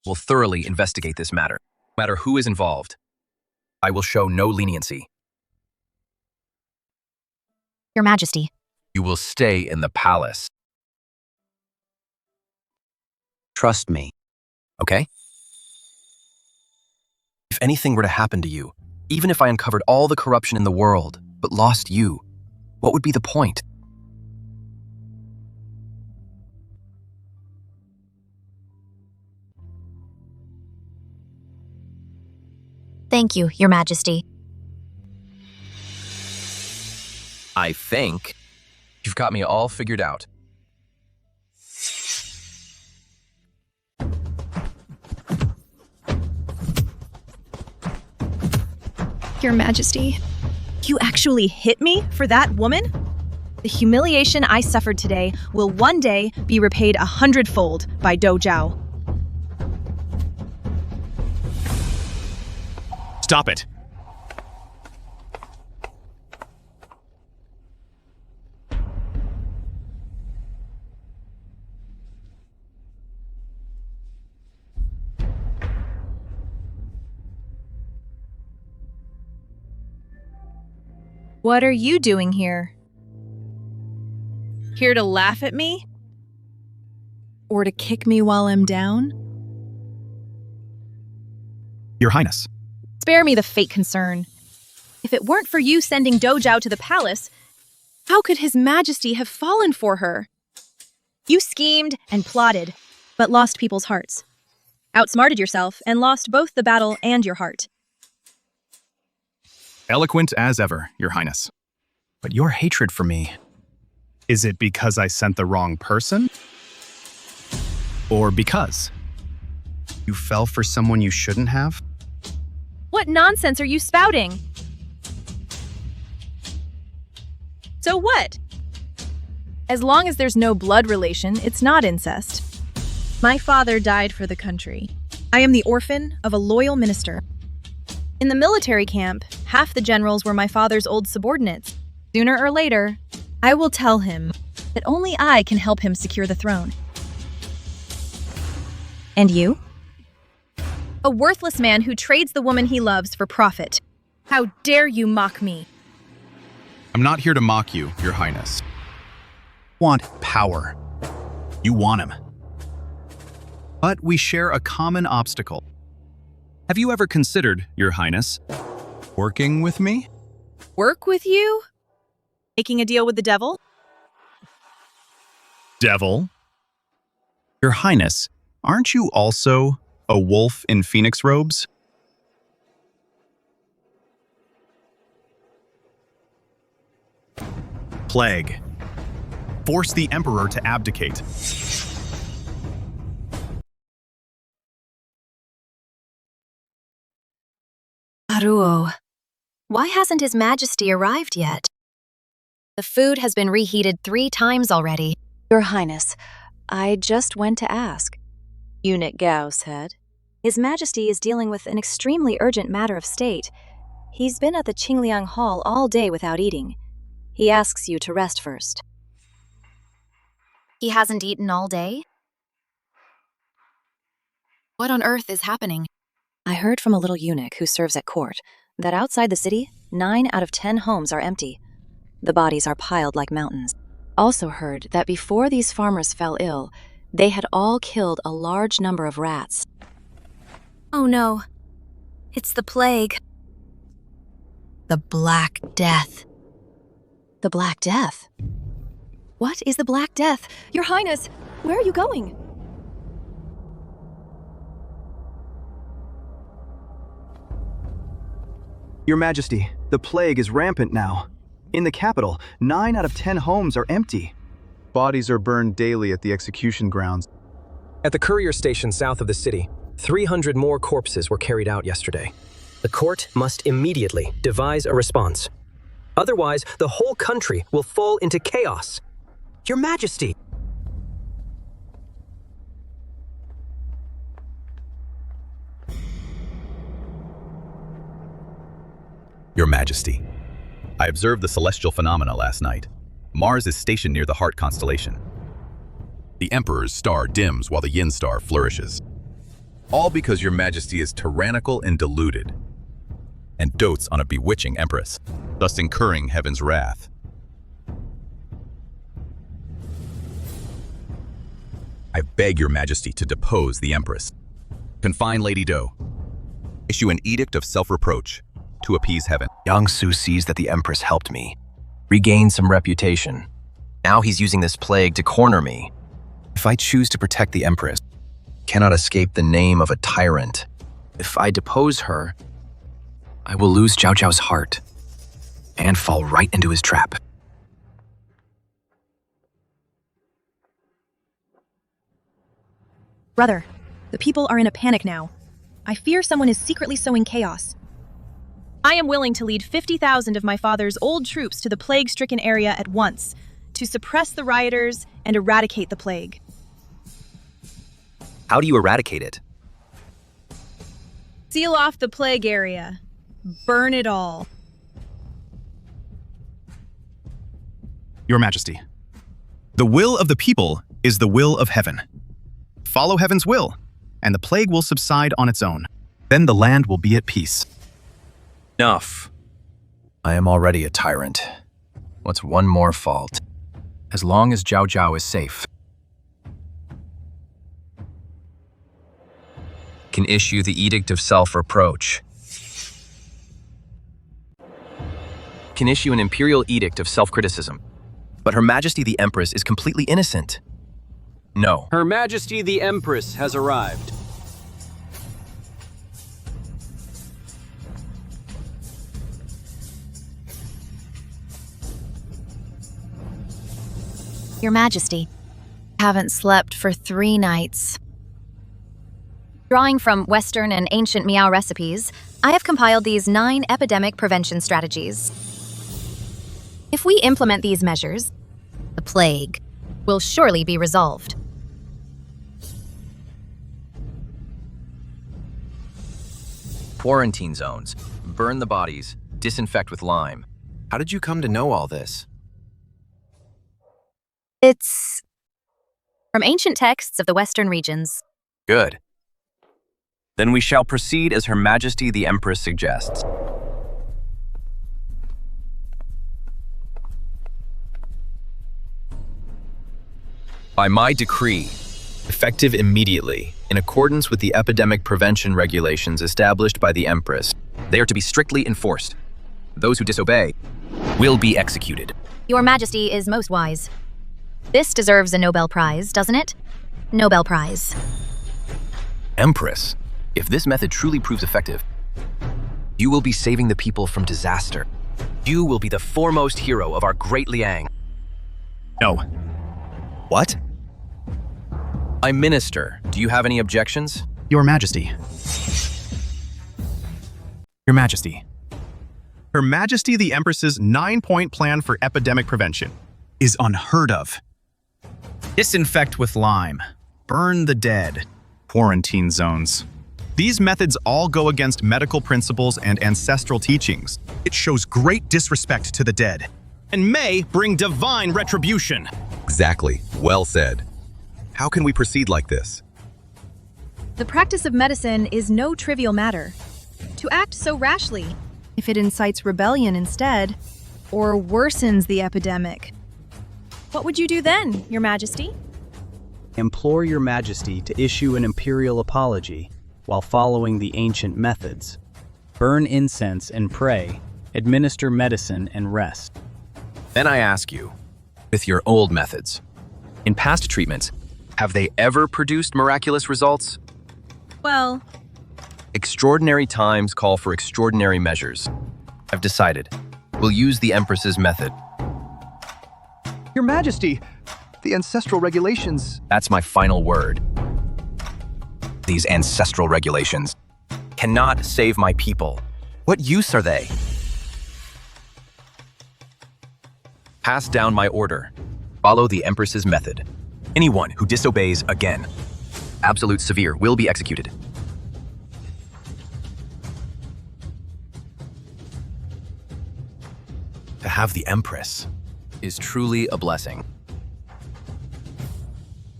We'll thoroughly investigate this matter, no matter who is involved. I will show no leniency. Your Majesty. You will stay in the palace. Trust me. Okay? If anything were to happen to you, even if I uncovered all the corruption in the world, but lost you, what would be the point? Thank you, Your Majesty. I think you've got me all figured out. Your Majesty. You actually hit me for that woman? The humiliation I suffered today will one day be repaid 100-fold by Do Zhao. Stop it. What are you doing here? Here to laugh at me? Or to kick me while I'm down? Your Highness. Spare me the fake concern. If it weren't for you sending Dojao to the palace, how could His Majesty have fallen for her? You schemed and plotted, but lost people's hearts. Outsmarted yourself and lost both the battle and your heart. Eloquent as ever, Your Highness. But your hatred for me, is it because I sent the wrong person? Or because you fell for someone you shouldn't have? What nonsense are you spouting? So what? As long as there's no blood relation, it's not incest. My father died for the country. I am the orphan of a loyal minister. In the military camp, half the generals were my father's old subordinates. Sooner or later, I will tell him that only I can help him secure the throne. And you? A worthless man who trades the woman he loves for profit. How dare you mock me? I'm not here to mock you, Your Highness. Want power. You want him. But we share a common obstacle. Have you ever considered, Your Highness, working with me? Work with you? Making a deal with the devil? Devil? Your Highness, aren't you also a wolf in phoenix robes? Plague. Force the Emperor to abdicate. Haruo, why hasn't His Majesty arrived yet? The food has been reheated 3 times already. Your Highness, I just went to ask. Eunuch Gao said, His Majesty is dealing with an extremely urgent matter of state. He's been at the Qingliang Hall all day without eating. He asks you to rest first. He hasn't eaten all day? What on earth is happening? I heard from a little eunuch who serves at court that outside the city, 9 out of 10 homes are empty. The bodies are piled like mountains. Also heard that before these farmers fell ill, they had all killed a large number of rats. Oh no. It's the plague. The Black Death. The Black Death? What is the Black Death? Your Highness, where are you going? Your Majesty, the plague is rampant now. In the capital, 9 out of 10 homes are empty. Bodies are burned daily at the execution grounds. At the courier station south of the city, 300 more corpses were carried out yesterday. The court must immediately devise a response. Otherwise, the whole country will fall into chaos. Your Majesty! Your Majesty, I observed the celestial phenomena last night. Mars is stationed near the Heart constellation. The Emperor's star dims while the Yin star flourishes. All because Your Majesty is tyrannical and deluded, and dotes on a bewitching Empress, thus incurring heaven's wrath. I beg Your Majesty to depose the Empress. Confine Lady Do. Issue an edict of self-reproach to appease heaven. Yang Su sees that the Empress helped me, regained some reputation. Now he's using this plague to corner me. If I choose to protect the Empress, I cannot escape the name of a tyrant. If I depose her, I will lose Zhao Zhao's heart and fall right into his trap. Brother, the people are in a panic now. I fear someone is secretly sowing chaos. I am willing to lead 50,000 of my father's old troops to the plague-stricken area at once, to suppress the rioters and eradicate the plague. How do you eradicate it? Seal off the plague area. Burn it all. Your Majesty, the will of the people is the will of heaven. Follow heaven's will, and the plague will subside on its own. Then the land will be at peace. Enough. I am already a tyrant. What's one more fault? As long as Zhao Zhao is safe. can issue the Edict of Self-Reproach. Can issue an imperial edict of self-criticism. But Her Majesty the Empress is completely innocent. No. Her Majesty the Empress has arrived. Your Majesty, haven't slept for 3 nights. Drawing from Western and ancient Miao recipes, I have compiled these 9 epidemic prevention strategies. If we implement these measures, the plague will surely be resolved. Quarantine zones. Burn the bodies. Disinfect with lime. How did you come to know all this? It's from ancient texts of the Western regions. Good. Then we shall proceed as Her Majesty the Empress suggests. By my decree, effective immediately, in accordance with the epidemic prevention regulations established by the Empress, they are to be strictly enforced. Those who disobey will be executed. Your Majesty is most wise. This deserves a Nobel Prize, doesn't it? Nobel Prize. Empress, if this method truly proves effective, you will be saving the people from disaster. You will be the foremost hero of our great Liang. No. What? I'm Minister. Do you have any objections? Your Majesty. Your Majesty. Her Majesty the Empress's 9-point plan for epidemic prevention is unheard of. Disinfect with lime. Burn the dead. Quarantine zones. These methods all go against medical principles and ancestral teachings. It shows great disrespect to the dead and may bring divine retribution. Exactly. Well said. How can we proceed like this? The practice of medicine is no trivial matter. To act so rashly, if it incites rebellion instead, or worsens the epidemic, what would you do then, Your Majesty? Implore Your Majesty to issue an imperial apology while following the ancient methods. Burn incense and pray, administer medicine and rest. Then I ask you, with your old methods, in past treatments, have they ever produced miraculous results? Well, Extraordinary times call for extraordinary measures. I've decided. We'll use the Empress's method. Your Majesty, the ancestral regulations... That's my final word. These ancestral regulations cannot save my people. What use are they? Pass down my order. Follow the Empress's method. Anyone who disobeys again, absolute severe, will be executed. To have the Empress is truly a blessing.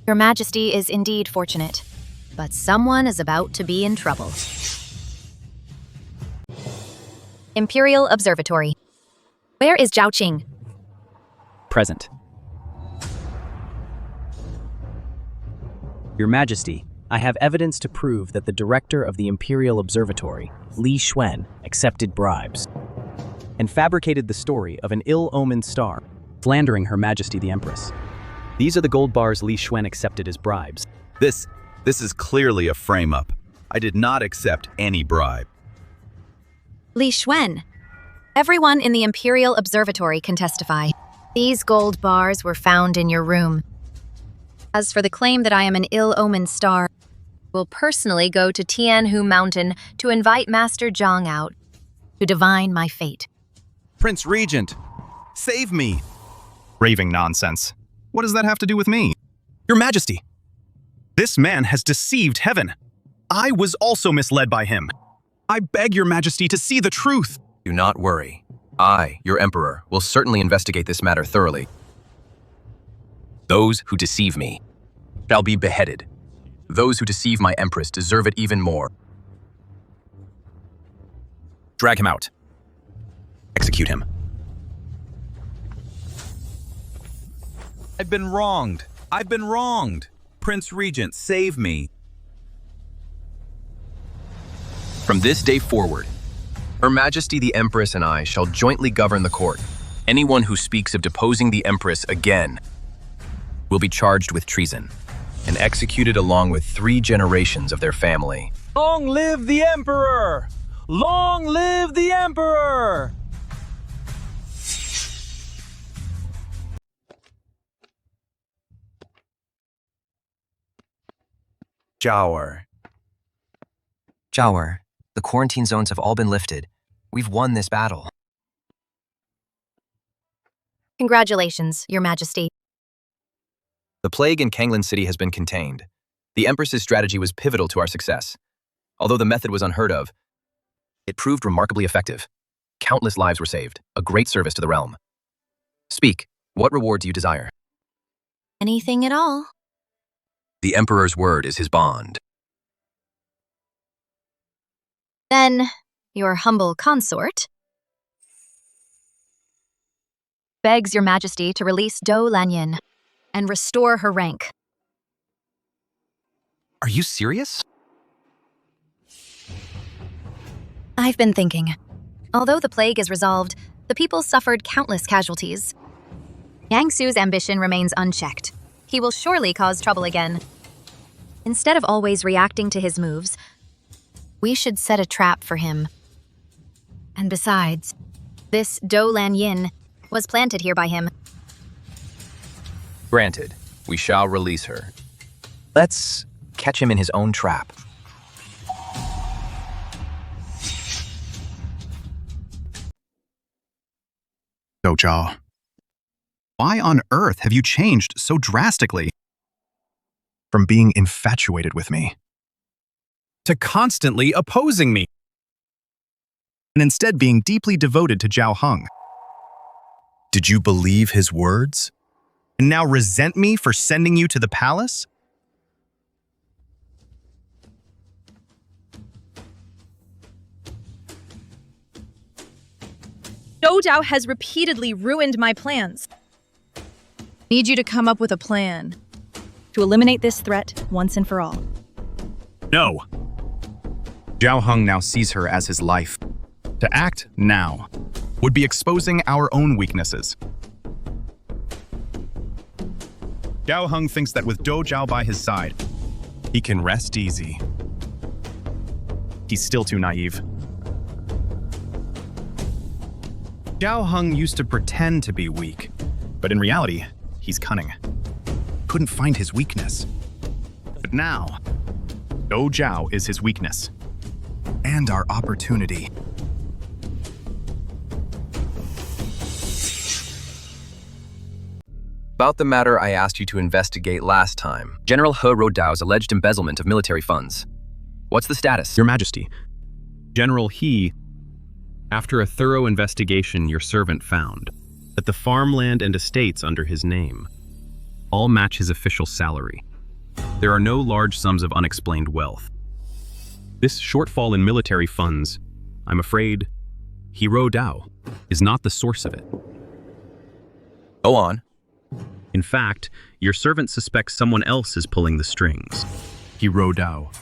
Your Majesty is indeed fortunate, but someone is about to be in trouble. Imperial Observatory. Where is Zhao Qing? Present. Your Majesty, I have evidence to prove that the director of the Imperial Observatory, Li Xuan, accepted bribes and fabricated the story of an ill-omened star, slandering Her Majesty the Empress. These are the gold bars Li Xuan accepted as bribes. This is clearly a frame-up. I did not accept any bribe. Li Xuan. Everyone in the Imperial Observatory can testify. These gold bars were found in your room. As for the claim that I am an ill-omened star, will personally go to Tianhu Mountain to invite Master Zhang out to divine my fate. Prince Regent, save me! Raving nonsense. What does that have to do with me? Your Majesty, this man has deceived heaven. I was also misled by him. I beg Your Majesty to see the truth. Do not worry. I, your Emperor, will certainly investigate this matter thoroughly. Those who deceive me shall be beheaded. Those who deceive my Empress deserve it even more. Drag him out. Execute him. I've been wronged. I've been wronged. Prince Regent, save me. From this day forward, Her Majesty the Empress and I shall jointly govern the court. Anyone who speaks of deposing the Empress again will be charged with treason and executed along with 3 generations of their family. Long live the Emperor! Long live the Emperor! Jower. Jower, the quarantine zones have all been lifted. We've won this battle. Congratulations, Your Majesty. The plague in Kanglan City has been contained. The Empress's strategy was pivotal to our success. Although the method was unheard of, it proved remarkably effective. Countless lives were saved, a great service to the realm. Speak, what reward do you desire? Anything at all? The Emperor's word is his bond. Then, your humble consort begs Your Majesty to release Dou Lanyin and restore her rank. Are you serious? I've been thinking. Although the plague is resolved, the people suffered countless casualties. Yang Su's ambition remains unchecked. He will surely cause trouble again. Instead of always reacting to his moves, we should set a trap for him. And besides, this Dou Lanyin was planted here by him. Granted, we shall release her. Let's catch him in his own trap. Dou Zhao, why on earth have you changed so drastically? From being infatuated with me to constantly opposing me, and instead being deeply devoted to Zhao Heng. Did you believe his words? And now resent me for sending you to the palace? Dou Zhao has repeatedly ruined my plans. Need you to come up with a plan to eliminate this threat once and for all. No. Zhao Heng now sees her as his life. To act now would be exposing our own weaknesses. Zhao Heng thinks that with Dou Zhao by his side, he can rest easy. He's still too naive. Zhao Heng used to pretend to be weak, but in reality, he's cunning. Couldn't find his weakness. But now, Dou Zhao is his weakness. And our opportunity. About the matter I asked you to investigate last time, General He Rodao's alleged embezzlement of military funds. What's the status? Your Majesty, General He, after a thorough investigation, your servant found that the farmland and estates under his name all match his official salary. There are no large sums of unexplained wealth. This shortfall in military funds, I'm afraid, He Rodao is not the source of it. Go on. In fact, your servant suspects someone else is pulling the strings. He Rodao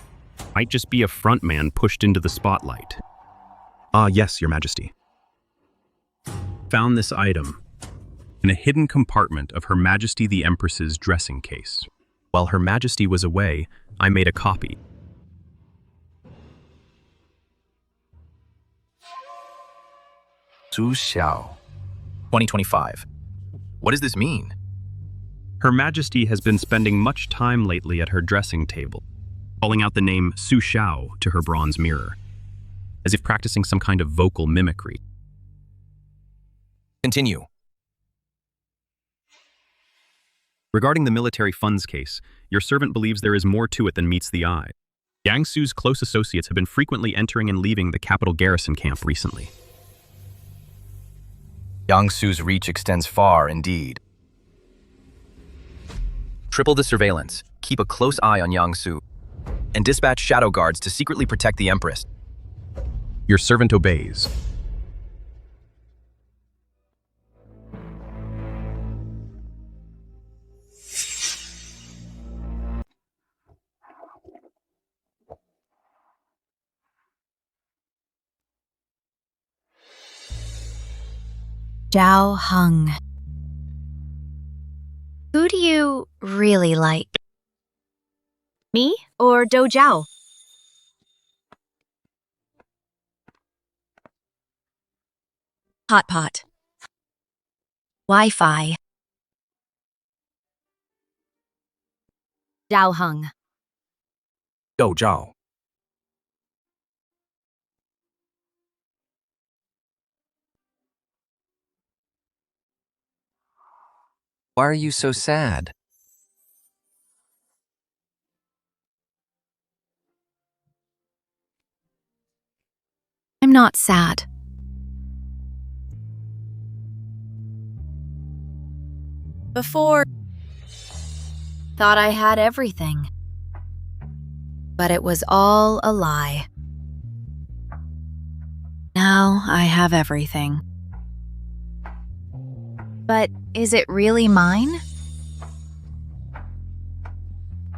might just be a frontman pushed into the spotlight. Ah, yes, Your Majesty. Found this item in a hidden compartment of Her Majesty the Empress's dressing case. While Her Majesty was away, I made a copy. Su Xiao, 2025. What does this mean? Her Majesty has been spending much time lately at her dressing table, calling out the name Su Xiao to her bronze mirror, as if practicing some kind of vocal mimicry. Continue. Regarding the military funds case, your servant believes there is more to it than meets the eye. Yang Su's close associates have been frequently entering and leaving the capital garrison camp recently. Yang Su's reach extends far indeed. Triple the surveillance, keep a close eye on Yang Su, and dispatch shadow guards to secretly protect the Empress. Your servant obeys. Zhao Heng. Who do you really like? Me or Do Zhao? Hot pot. Wi-Fi. Zhao Heng. Do Zhao. Why are you so sad? I'm not sad. Before, thought I had everything. But it was all a lie. Now I have everything. But is it really mine?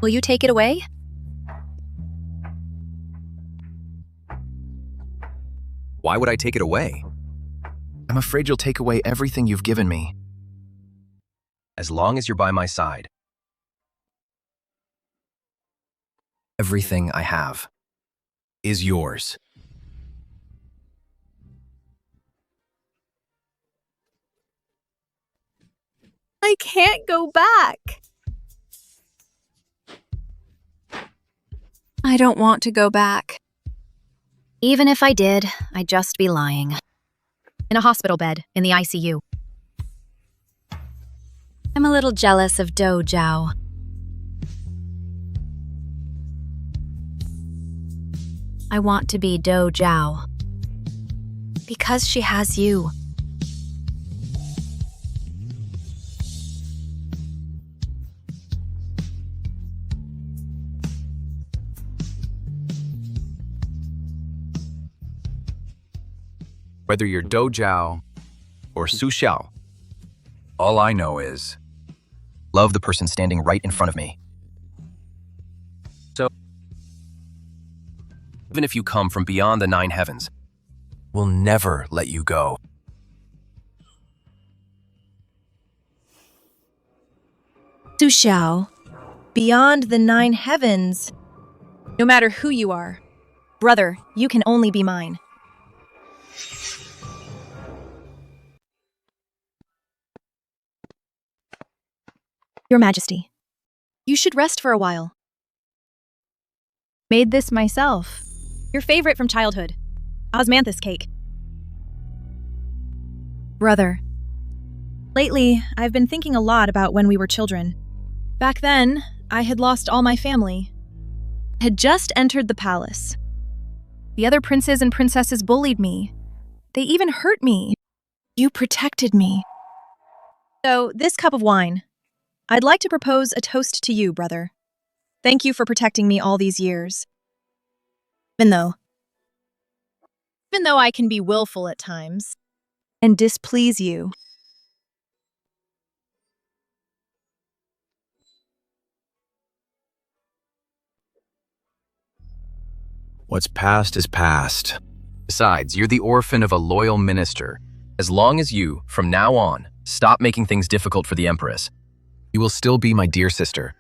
Will you take it away? Why would I take it away? I'm afraid you'll take away everything you've given me. As long as you're by my side. Everything I have is yours. I can't go back. I don't want to go back. Even if I did, I'd just be lying. In a hospital bed, in the ICU. I'm a little jealous of Do Zhao. I want to be Do Zhao. Because she has you. Whether you're Do Zhao or Su Xiao, all I know is Love the person standing right in front of me. So, even if you come from beyond the 9 heavens, we'll never let you go. Su Xiao, beyond the 9 heavens. No matter who you are, brother, you can only be mine. Your Majesty, you should rest for a while. Made this myself. Your favorite from childhood. Osmanthus cake. Brother, lately, I've been thinking a lot about when we were children. Back then, I had lost all my family. Had just entered the palace. The other princes and princesses bullied me. They even hurt me. You protected me. So, this cup of wine. I'd like to propose a toast to you, brother. Thank you for protecting me all these years. Even though I can be willful at times and displease you. what's past is past. Besides, you're the orphan of a loyal minister. As long as you, from now on, stop making things difficult for the Empress, you will still be my dear sister.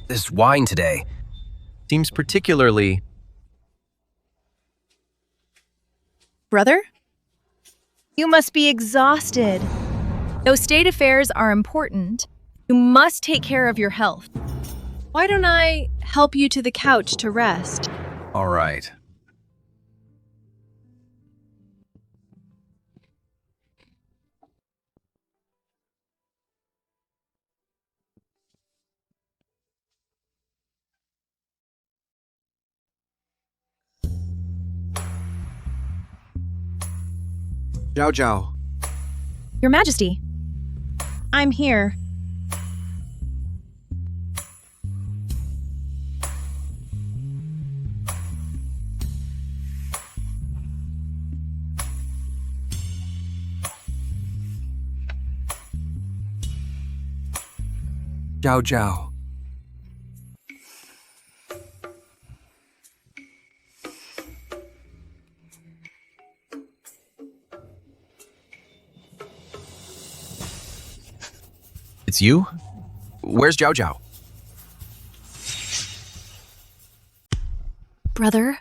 This wine today seems particularly... Brother? You must be exhausted. Though state affairs are important, you must take care of your health. Why don't I help you to the couch to rest? All right. Zhao Zhao. Your Majesty, I'm here. Zhao Zhao. It's you? Where's Zhao Zhao? Brother?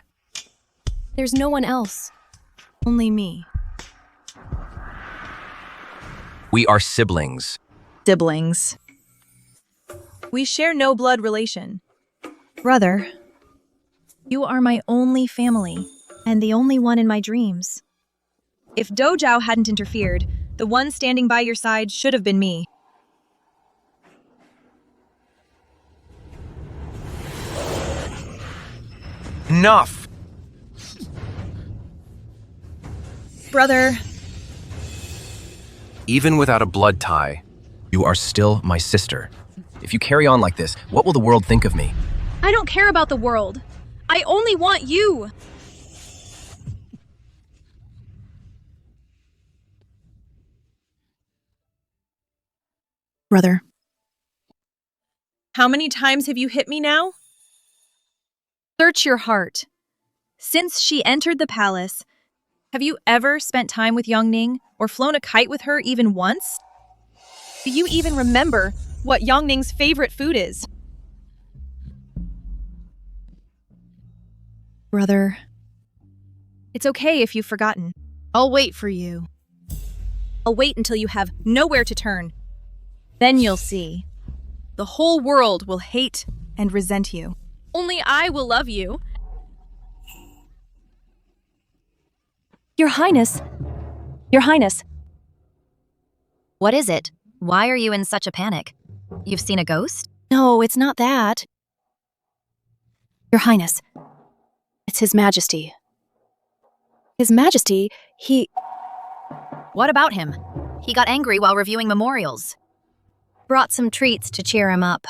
There's no one else. Only me. We are siblings. Siblings. We share no blood relation. Brother, you are my only family, and the only one in my dreams. If Dojao hadn't interfered, the one standing by your side should have been me. Enough! Brother. Even without a blood tie, you are still my sister. If you carry on like this, what will the world think of me? I don't care about the world. I only want you. Brother. How many times have you hit me now? Search your heart. Since she entered the palace, have you ever spent time with Yongning or flown a kite with her even once? Do you even remember what Yongning's favorite food is? Brother. It's okay if you've forgotten. I'll wait for you. I'll wait until you have nowhere to turn. Then you'll see. The whole world will hate and resent you. Only I will love you. Your Highness. Your Highness. What is it? Why are you in such a panic? You've seen a ghost? No, it's not that. Your Highness. It's His Majesty. His Majesty, he... What about him? He got angry while reviewing memorials. Brought some treats to cheer him up.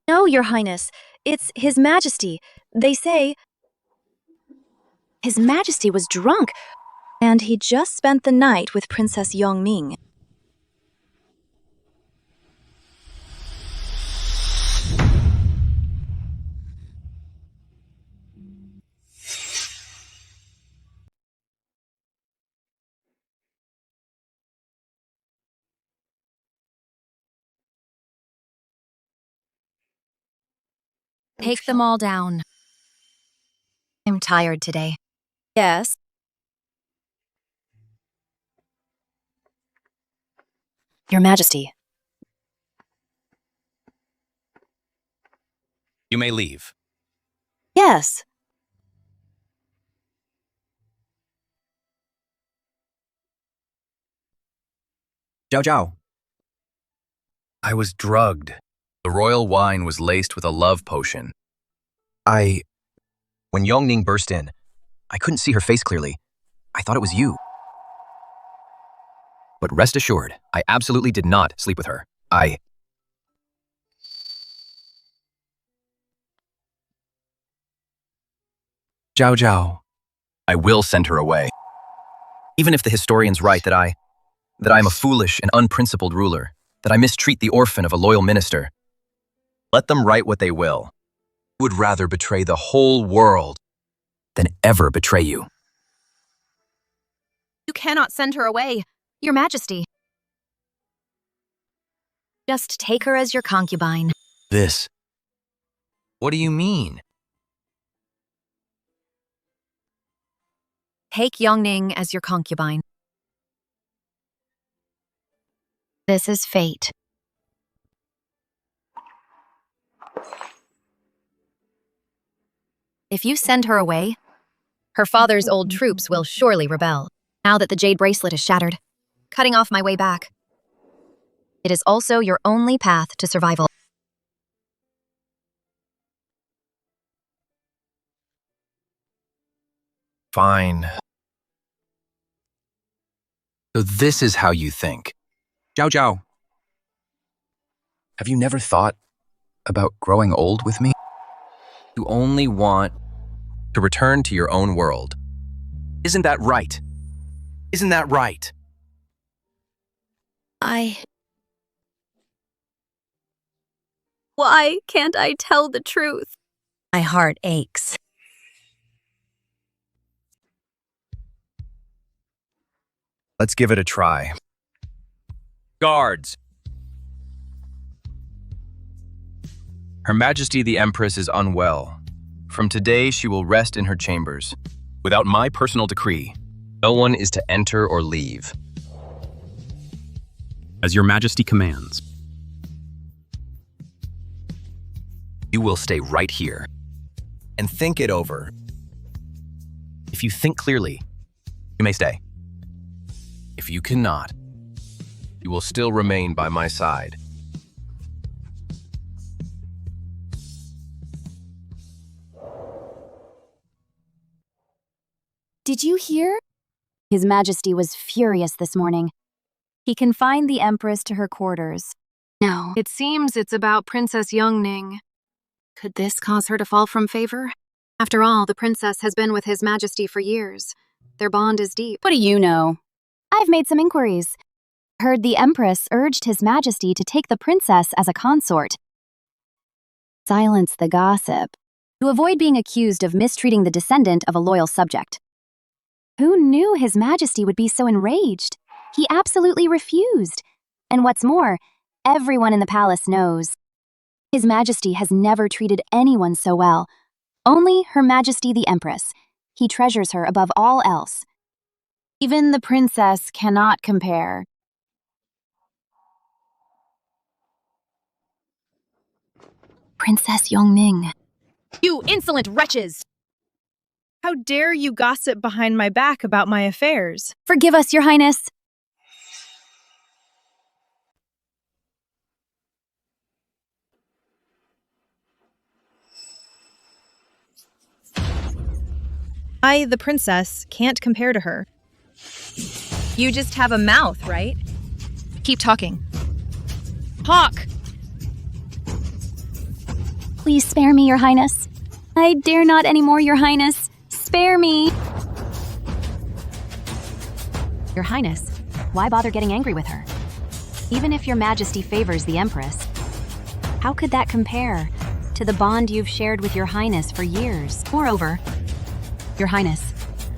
No, Your Highness. It's His Majesty. They say... His Majesty was drunk, and he just spent the night with Princess Yongming. Take them all down. I'm tired today. Yes. Your Majesty. You may leave. Yes. Zhao Zhao. I was drugged. The royal wine was laced with a love potion. When Yongning burst in, I couldn't see her face clearly. I thought it was you. But rest assured, I absolutely did not sleep with her. Zhao Zhao. I will send her away. Even if the historian's right that I'm a foolish and unprincipled ruler, that I mistreat the orphan of a loyal minister. Let them write what they will. I would rather betray the whole world than ever betray you. You cannot send her away, Your Majesty. Just take her as your concubine. This. What do you mean? Take Yongning as your concubine. This is fate. If you send her away, her father's old troops will surely rebel, now that the jade bracelet is shattered, cutting off my way back. It is also your only path to survival. Fine. So this is how you think. Zhao Zhao. Have you never thought about growing old with me? You only want to return to your own world. Isn't that right? Isn't that right? Why can't I tell the truth? My heart aches. Let's give it a try. Guards, Her Majesty the Empress is unwell. From today, she will rest in her chambers. Without my personal decree, no one is to enter or leave. As your Majesty commands. You will stay right here and think it over. If you think clearly, you may stay. if you cannot, you will still remain by my side. Did you hear? His Majesty was furious this morning. He confined the Empress to her quarters. No. It seems it's about Princess Yongning. Could this cause her to fall from favor? After all, the princess has been with His Majesty for years. Their bond is deep. What do you know? I've made some inquiries. Heard the Empress urged His Majesty to take the princess as a consort. Silence the gossip. To avoid being accused of mistreating the descendant of a loyal subject. Who knew His Majesty would be so enraged? He absolutely refused. And what's more, everyone in the palace knows. His Majesty has never treated anyone so well. Only Her Majesty the Empress. He treasures her above all else. Even the princess cannot compare. Princess Yongning. You insolent wretches! How dare you gossip behind my back about my affairs? Forgive us, Your Highness. I, the princess, can't compare to her. You just have a mouth, right? Keep talking. Talk! Please spare me, Your Highness. I dare not anymore, Your Highness. Spare me. Your Highness, why bother getting angry with her? Even if Your Majesty favors the Empress, how could that compare to the bond you've shared with Your Highness for years? Moreover, Your Highness,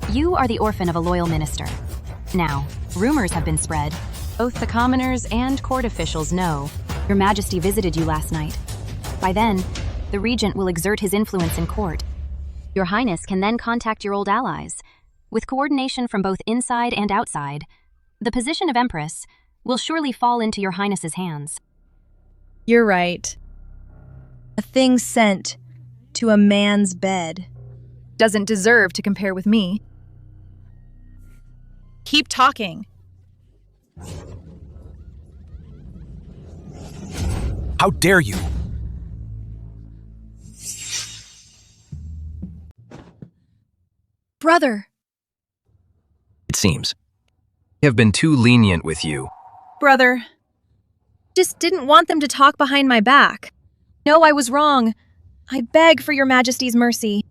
you are the orphan of a loyal minister. Now, rumors have been spread. Both the commoners and court officials know Your Majesty visited you last night. By then, the regent will exert his influence in court. Your Highness can then contact your old allies. With coordination from both inside and outside, the position of Empress will surely fall into Your Highness's hands. You're right. A thing sent to a man's bed doesn't deserve to compare with me. Keep talking. How dare you? Brother. It seems. I have been too lenient with you. Brother. Just didn't want them to talk behind my back. No, I was wrong. I beg for Your Majesty's mercy.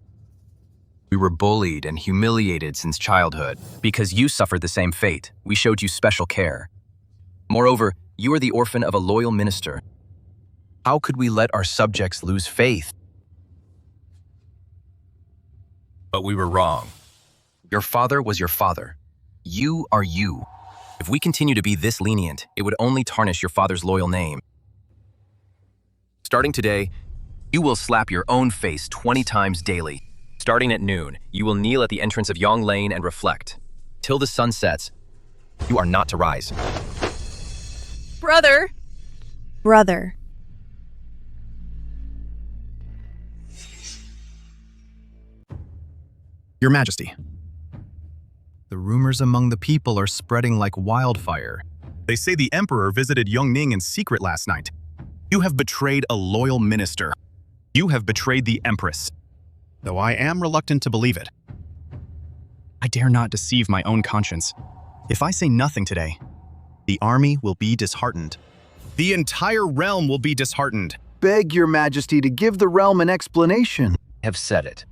We were bullied and humiliated since childhood. Because you suffered the same fate, we showed you special care. Moreover, you are the orphan of a loyal minister. How could we let our subjects lose faith? But we were wrong. Your father was your father. You are you. If we continue to be this lenient, it would only tarnish your father's loyal name. Starting today, you will slap your own face 20 times daily. Starting at noon, you will kneel at the entrance of Yong Lane and reflect. Till the sun sets, you are not to rise. Brother. Brother. Your Majesty. The rumors among the people are spreading like wildfire. They say the Emperor visited Yongning in secret last night. You have betrayed a loyal minister. You have betrayed the Empress. Though I am reluctant to believe it. I dare not deceive my own conscience. If I say nothing today, the army will be disheartened. The entire realm will be disheartened. Beg Your Majesty to give the realm an explanation. I have said it.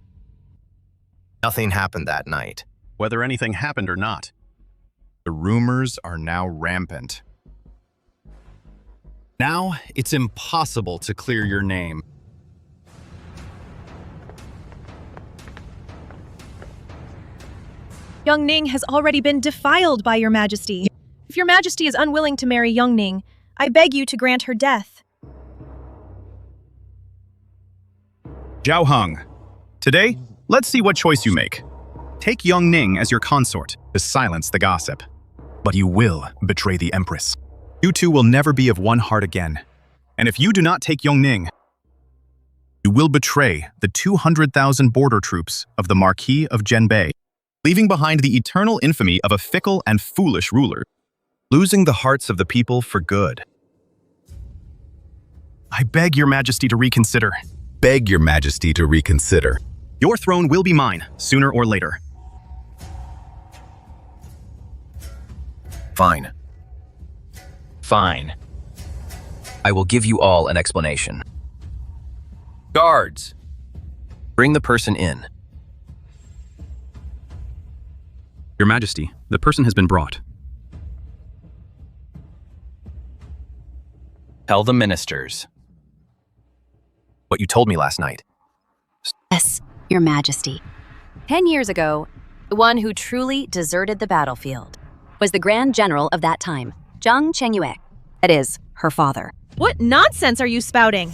Nothing happened that night. Whether anything happened or not, the rumors are now rampant. Now, it's impossible to clear your name. Yongning has already been defiled by Your Majesty. If Your Majesty is unwilling to marry Yongning, I beg you to grant her death. Zhao Heng. Today, let's see what choice you make. Take Young Ning as your consort to silence the gossip. But you will betray the Empress. You two will never be of one heart again. And if you do not take Young Ning, you will betray the 200,000 border troops of the Marquis of Zhenbei, leaving behind the eternal infamy of a fickle and foolish ruler, losing the hearts of the people for good. I beg your majesty to reconsider. Beg your majesty to reconsider. Your throne will be mine, sooner or later. Fine. Fine. I will give you all an explanation. Guards! Bring the person in. Your Majesty, the person has been brought. Tell the ministers what you told me last night. Yes, Your Majesty. 10 years ago, the one who truly deserted the battlefield was the Grand General of that time, Zhang Chengyue. That is, her father. What nonsense are you spouting?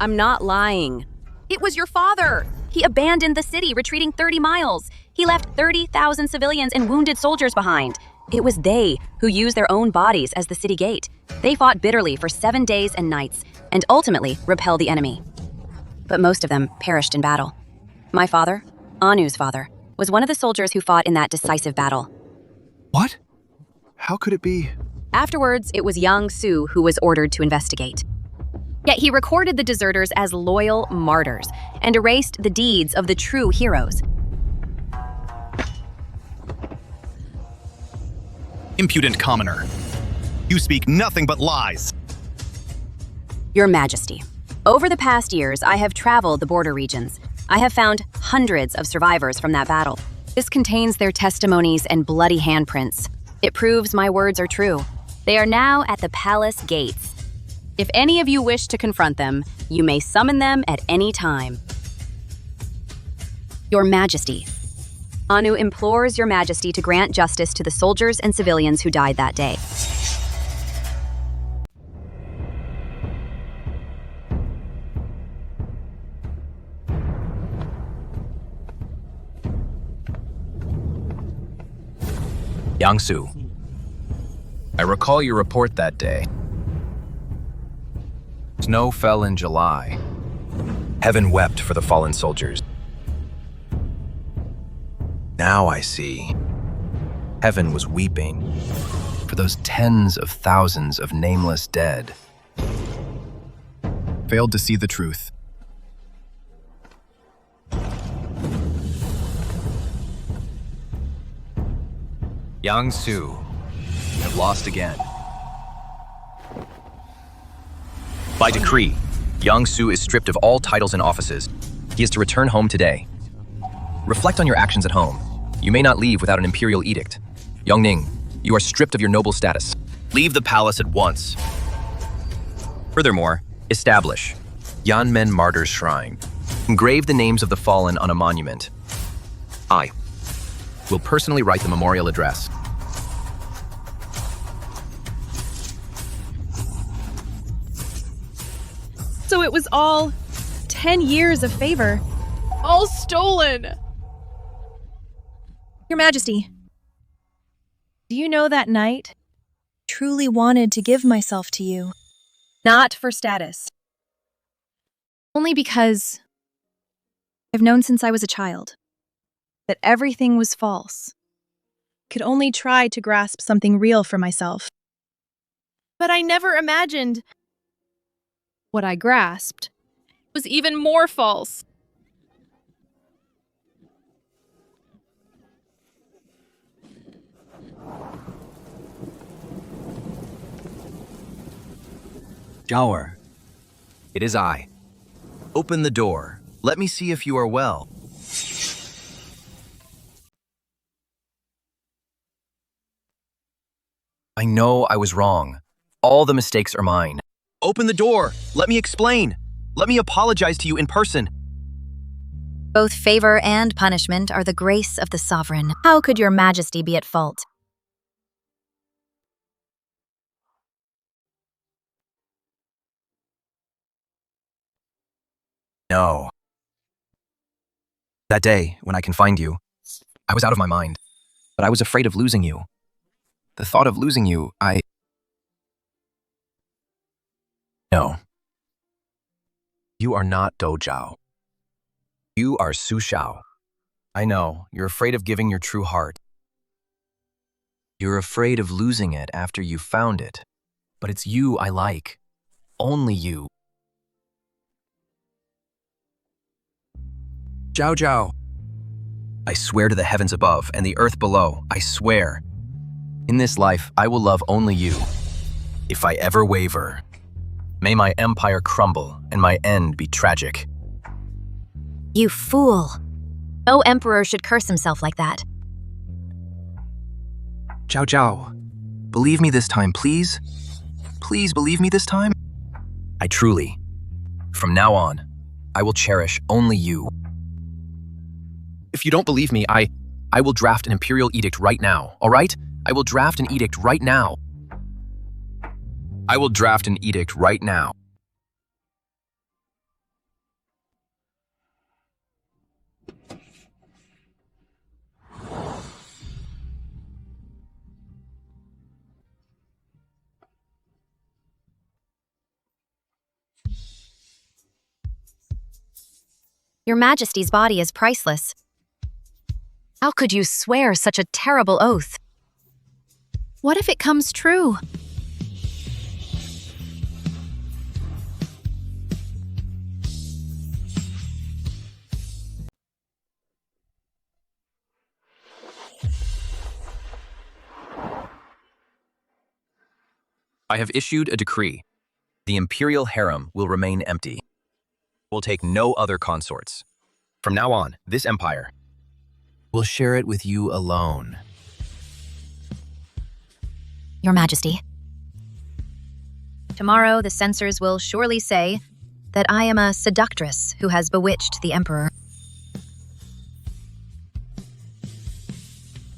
I'm not lying. It was your father. He abandoned the city, retreating 30 miles. He left 30,000 civilians and wounded soldiers behind. It was they who used their own bodies as the city gate. They fought bitterly for 7 days and nights, and ultimately repelled the enemy. But most of them perished in battle. My father, Anu's father, was one of the soldiers who fought in that decisive battle. What? How could it be? Afterwards, it was Yang Su who was ordered to investigate. Yet he recorded the deserters as loyal martyrs and erased the deeds of the true heroes. Impudent commoner. You speak nothing but lies. Your Majesty, over the past years, I have traveled the border regions. I have found hundreds of survivors from that battle. This contains their testimonies and bloody handprints. It proves my words are true. They are now at the palace gates. If any of you wish to confront them, you may summon them at any time. Your Majesty, Anu implores Your Majesty to grant justice to the soldiers and civilians who died that day. Yang Su, I recall your report that day. Snow fell in July. Heaven wept for the fallen soldiers. Now I see. Heaven was weeping for those tens of thousands of nameless dead. Failed to see the truth. Yang Su, you have lost again. By decree, Yang Su is stripped of all titles and offices. He is to return home today. Reflect on your actions at home. You may not leave without an imperial edict. Young Ning, you are stripped of your noble status. Leave the palace at once. Furthermore, establish Yanmen Martyrs Shrine. Engrave the names of the fallen on a monument. I will personally write the memorial address. So it was all 10 years of favor. All stolen! Your Majesty, do you know that night I truly wanted to give myself to you? Not for status. Only because I've known since I was a child that everything was false. Could only try to grasp something real for myself. But I never imagined what I grasped was even more false. Zhaoer, it is I. Open the door. Let me see if you are well. I know I was wrong. All the mistakes are mine. Open the door. Let me explain. Let me apologize to you in person. Both favor and punishment are the grace of the sovereign. How could Your Majesty be at fault? No. That day, when I confined you, I was out of my mind. But I was afraid of losing you. The thought of losing you, No. You are not Do Zhao. You are Su Xiao. I know, you're afraid of giving your true heart. You're afraid of losing it after you found it. But it's you I like. Only you. Zhao Zhao. I swear to the heavens above and the earth below, I swear. In this life, I will love only you. If I ever waver, may my empire crumble and my end be tragic. You fool. No emperor should curse himself like that. Zhao Zhao, believe me this time, please? Please believe me this time? I truly. From now on, I will cherish only you. If you don't believe me, I will draft an imperial edict right now, all right? I will draft an edict right now. I will draft an edict right now. Your Majesty's body is priceless. How could you swear such a terrible oath? What if it comes true? I have issued a decree. The imperial harem will remain empty. Will take no other consorts. From now on, this empire will share it with you alone. Your Majesty. Tomorrow, the censors will surely say that I am a seductress who has bewitched the Emperor.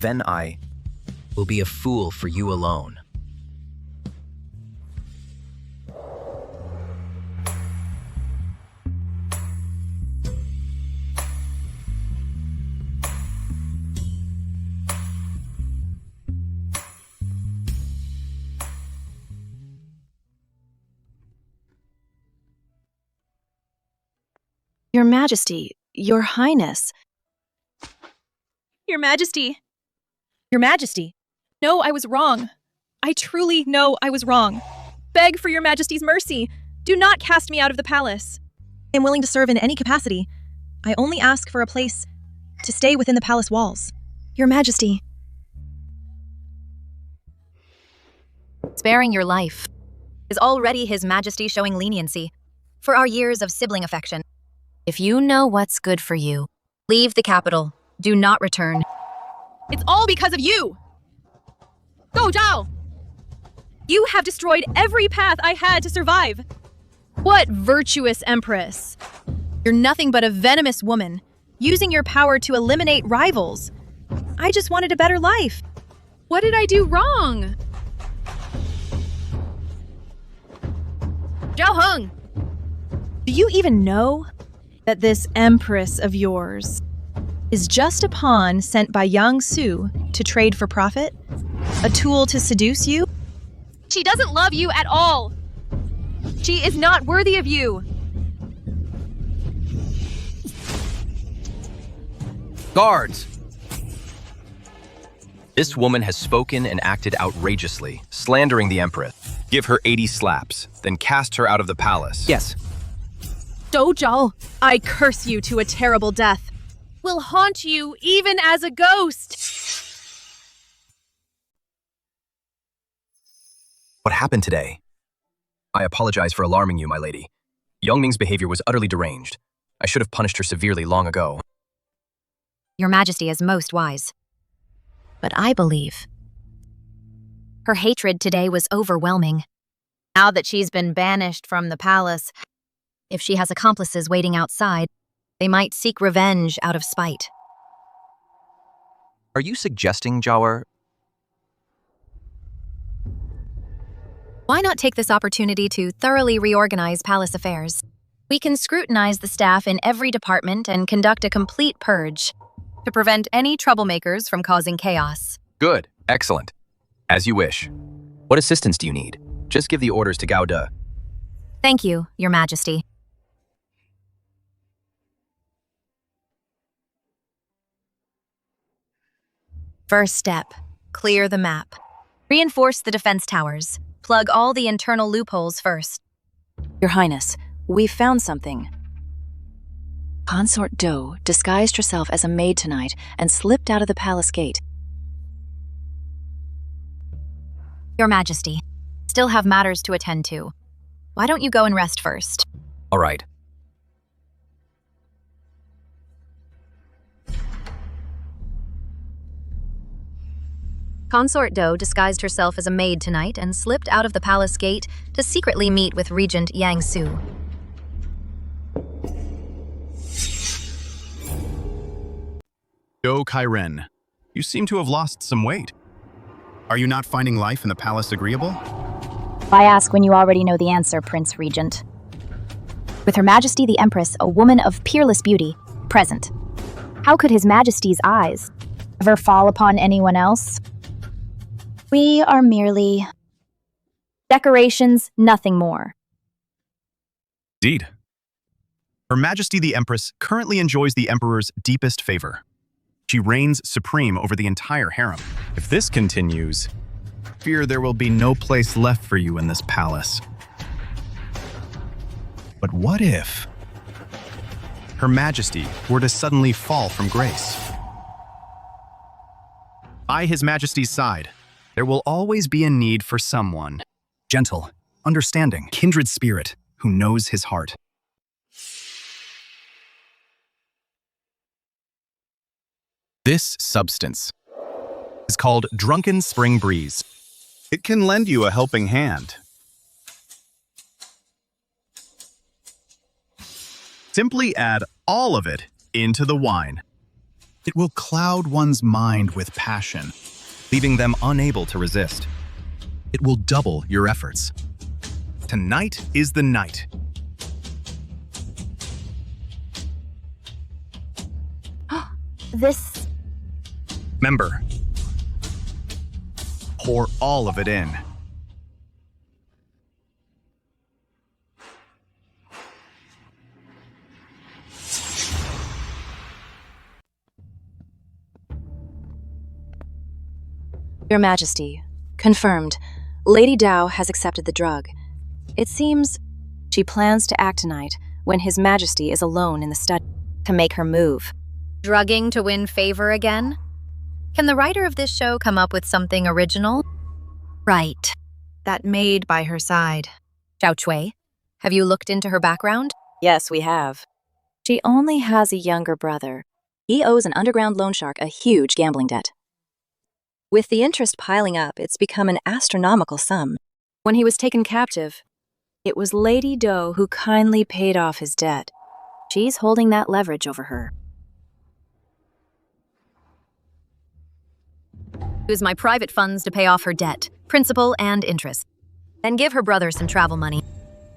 Then I will be a fool for you alone. Your Majesty, Your Highness. Your Majesty. Your Majesty. No, I was wrong. I truly know I was wrong. Beg for Your Majesty's mercy. Do not cast me out of the palace. I am willing to serve in any capacity. I only ask for a place to stay within the palace walls. Your Majesty. Sparing your life is already His Majesty showing leniency for our years of sibling affection. If you know what's good for you, leave the capital. Do not return. It's all because of you! Go, Zhao! You have destroyed every path I had to survive. What virtuous empress! You're nothing but a venomous woman, using your power to eliminate rivals. I just wanted a better life. What did I do wrong? Zhao Heng! Do you even know that this empress of yours is just a pawn sent by Yang Su to trade for profit? A tool to seduce you? She doesn't love you at all. She is not worthy of you. Guards! This woman has spoken and acted outrageously, slandering the Empress. Give her 80 slaps, then cast her out of the palace. Yes. Do Zhao, I curse you to a terrible death. Will haunt you even as a ghost. What happened today? I apologize for alarming you, my lady. Yongming's behavior was utterly deranged. I should have punished her severely long ago. Your Majesty is most wise. But I believe her hatred today was overwhelming. Now that she's been banished from the palace, if she has accomplices waiting outside, they might seek revenge out of spite. Are you suggesting, Zhao? Why not take this opportunity to thoroughly reorganize palace affairs? We can scrutinize the staff in every department and conduct a complete purge to prevent any troublemakers from causing chaos. Good. Excellent. As you wish. What assistance do you need? Just give the orders to ENGDUB. Thank you, Your Majesty. First step, clear the map. Reinforce the defense towers. Plug all the internal loopholes first. Your Highness, we found something. Consort Do disguised herself as a maid tonight and slipped out of the palace gate. Your Majesty, still have matters to attend to. Why don't you go and rest first? All right. Consort Do disguised herself as a maid tonight and slipped out of the palace gate to secretly meet with Regent Yang Su. Yo, Kairen, you seem to have lost some weight. Are you not finding life in the palace agreeable? Why ask when you already know the answer, Prince Regent? With Her Majesty the Empress, a woman of peerless beauty, present. How could His Majesty's eyes ever fall upon anyone else? We are merely decorations, nothing more. Indeed. Her Majesty the Empress currently enjoys the Emperor's deepest favor. She reigns supreme over the entire harem. If this continues, fear there will be no place left for you in this palace. But what if Her Majesty were to suddenly fall from grace? By His Majesty's side, there will always be a need for someone. Gentle, understanding, kindred spirit, who knows his heart. This substance is called Drunken Spring Breeze. It can lend you a helping hand. Simply add all of it into the wine. It will cloud one's mind with passion, leaving them unable to resist. It will double your efforts. Tonight is the night. This... Remember, pour all of it in. Your Majesty, confirmed. Lady Dao has accepted the drug. It seems she plans to act tonight when His Majesty is alone in the study to make her move. Drugging to win favor again? Can the writer of this show come up with something original? Right. That maid by her side. Xiao Chui, have you looked into her background? Yes, we have. She only has a younger brother. He owes an underground loan shark a huge gambling debt. With the interest piling up, it's become an astronomical sum. When he was taken captive, it was Lady Do who kindly paid off his debt. She's holding that leverage over her. Use my private funds to pay off her debt, principal and interest. Then give her brother some travel money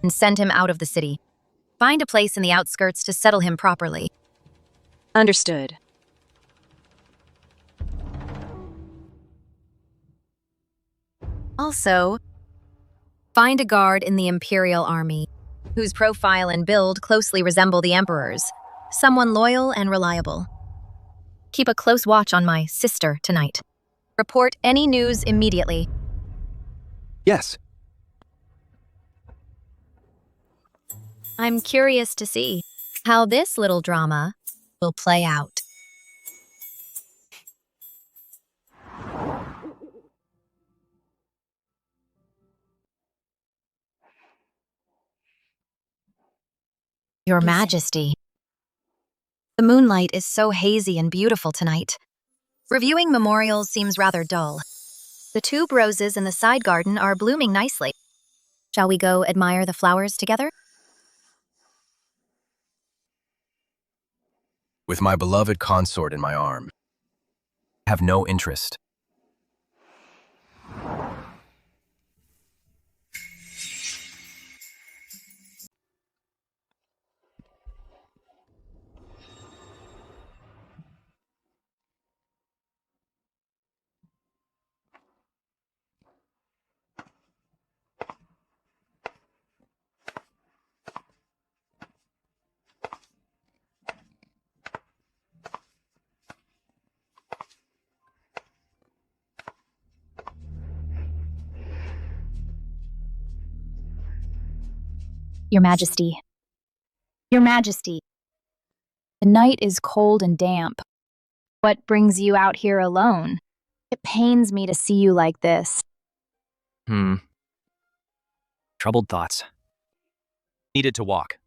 and send him out of the city. Find a place in the outskirts to settle him properly. Understood. Also, find a guard in the Imperial Army, whose profile and build closely resemble the Emperor's. Someone loyal and reliable. Keep a close watch on my sister tonight. Report any news immediately. Yes. I'm curious to see how this little drama will play out. Your Majesty. The moonlight is so hazy and beautiful tonight. Reviewing memorials seems rather dull. The tube roses in the side garden are blooming nicely. Shall we go admire the flowers together? With my beloved consort in my arm, I have no interest. Your Majesty. Your Majesty. The night is cold and damp. What brings you out here alone? It pains me to see you like this. Troubled thoughts. Needed to walk.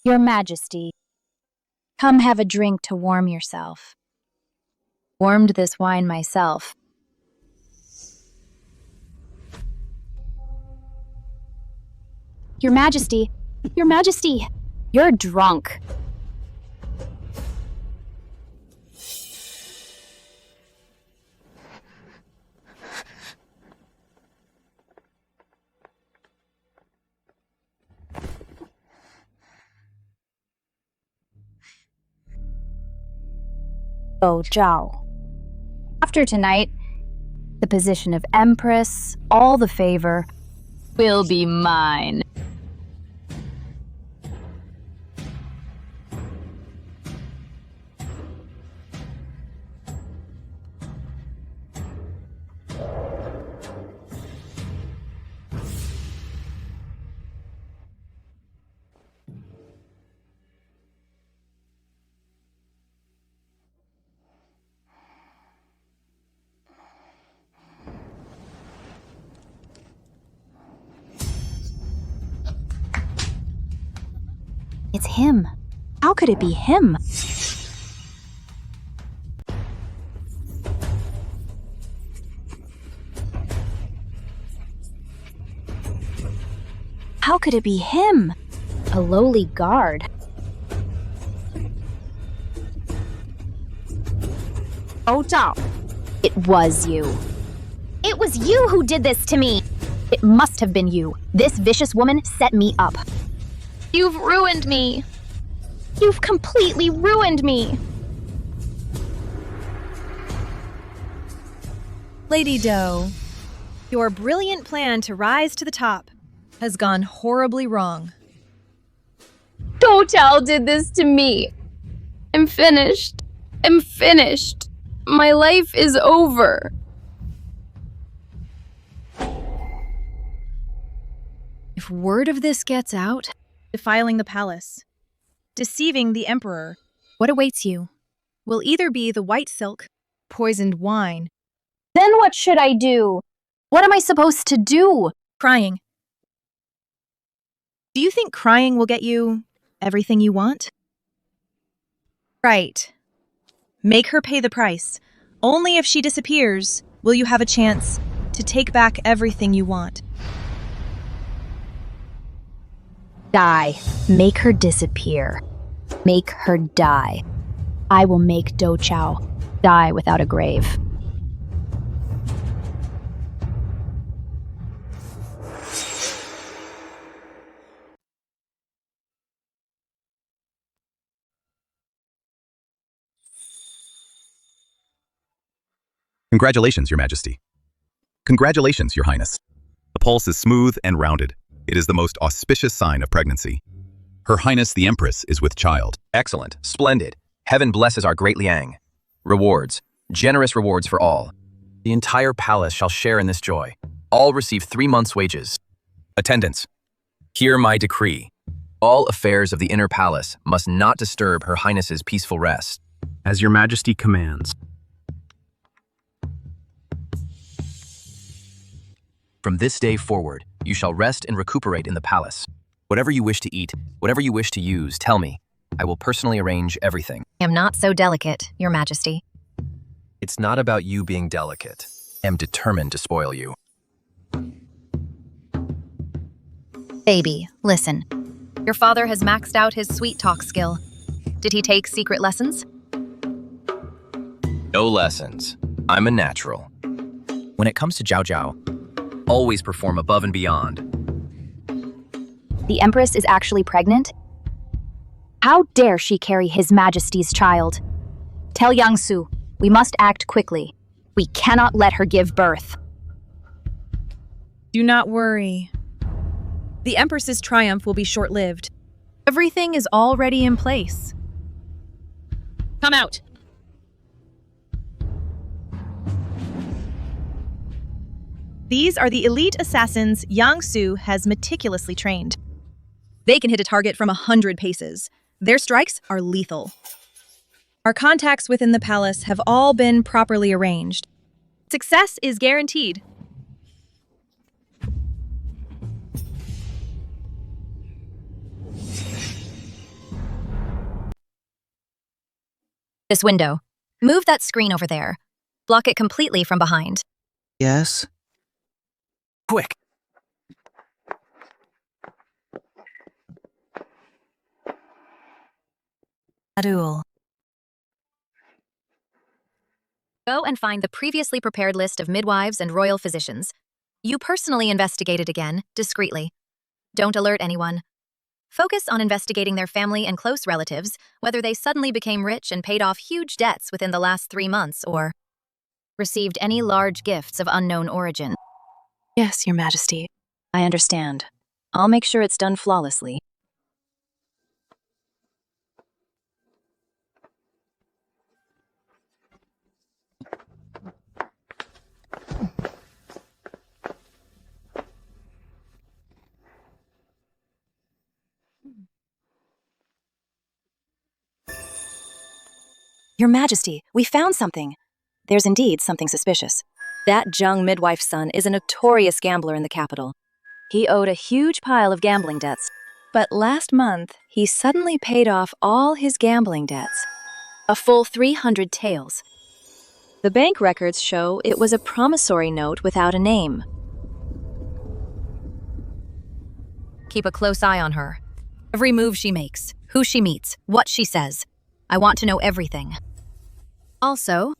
Your Majesty, come have a drink to warm yourself. Warmed this wine myself. Your Majesty, Your Majesty, you're drunk. Oh, Zhao. After tonight, the position of Empress, all the favor, will be mine. It's him. How could it be him? How could it be him? A lowly guard. Oh, Zhao. It was you. It was you who did this to me. It must have been you. This vicious woman set me up. You've ruined me. You've completely ruined me. Lady Doe, your brilliant plan to rise to the top has gone horribly wrong. Dou Zhao did this to me. I'm finished. I'm finished. My life is over. If word of this gets out, defiling the palace, deceiving the emperor, what awaits you will either be the white silk, poisoned wine. Then what should I do? What am I supposed to do? Crying. Do you think crying will get you everything you want? Right. Make her pay the price. Only if she disappears will you have a chance to take back everything you want. Die. Make her disappear. Make her die. I will make Dou Zhao die without a grave. Congratulations, Your Majesty. Congratulations, Your Highness. The pulse is smooth and rounded. It is the most auspicious sign of pregnancy. Her Highness the Empress is with child. Excellent. Splendid. Heaven blesses our great Liang. Rewards. Generous rewards for all. The entire palace shall share in this joy. All receive 3 months' wages. Attendants. Hear my decree. All affairs of the inner palace must not disturb Her Highness's peaceful rest. As Your Majesty commands. From this day forward, you shall rest and recuperate in the palace. Whatever you wish to eat, whatever you wish to use, tell me. I will personally arrange everything. I am not so delicate, Your Majesty. It's not about you being delicate. I am determined to spoil you. Baby, listen. Your father has maxed out his sweet talk skill. Did he take secret lessons? No lessons. I'm a natural. When it comes to Zhao Zhao, always perform above and beyond. The Empress is actually pregnant? How dare she carry His Majesty's child? Tell Yang Su, we must act quickly. We cannot let her give birth. Do not worry. The Empress's triumph will be short-lived. Everything is already in place. Come out! These are the elite assassins Yang Su has meticulously trained. They can hit a target from 100 paces. Their strikes are lethal. Our contacts within the palace have all been properly arranged. Success is guaranteed. This window. Move that screen over there. Block it completely from behind. Yes? Quick! Adul. Go and find the previously prepared list of midwives and royal physicians. You personally investigate it again, discreetly. Don't alert anyone. Focus on investigating their family and close relatives, whether they suddenly became rich and paid off huge debts within the last 3 months or received any large gifts of unknown origin. Yes, Your Majesty. I understand. I'll make sure it's done flawlessly. Your Majesty, we found something. There's indeed something suspicious. That Zheng midwife's son is a notorious gambler in the capital. He owed a huge pile of gambling debts, but last month he suddenly paid off all his gambling debts. A full 300 taels. The bank records show it was a promissory note without a name. Keep a close eye on her. Every move she makes, who she meets, what she says. I want to know everything. Also,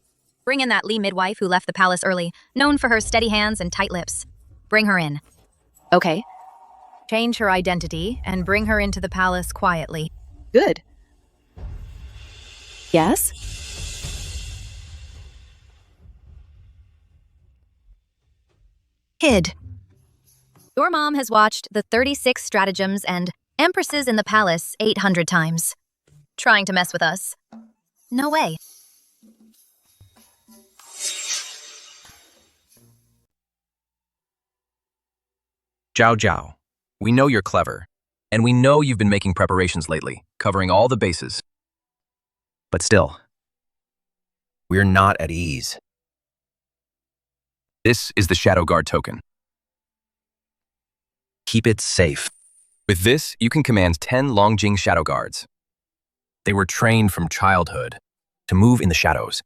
bring in that Li midwife who left the palace early, known for her steady hands and tight lips. Bring her in. Okay. Change her identity and bring her into the palace quietly. Good. Yes? Kid. Your mom has watched the 36 stratagems and Empresses in the Palace 800 times. Trying to mess with us? No way. Zhao Zhao, we know you're clever, and we know you've been making preparations lately, covering all the bases. But still, we're not at ease. This is the Shadow Guard token. Keep it safe. With this, you can command 10 Longjing Shadow Guards. They were trained from childhood to move in the shadows.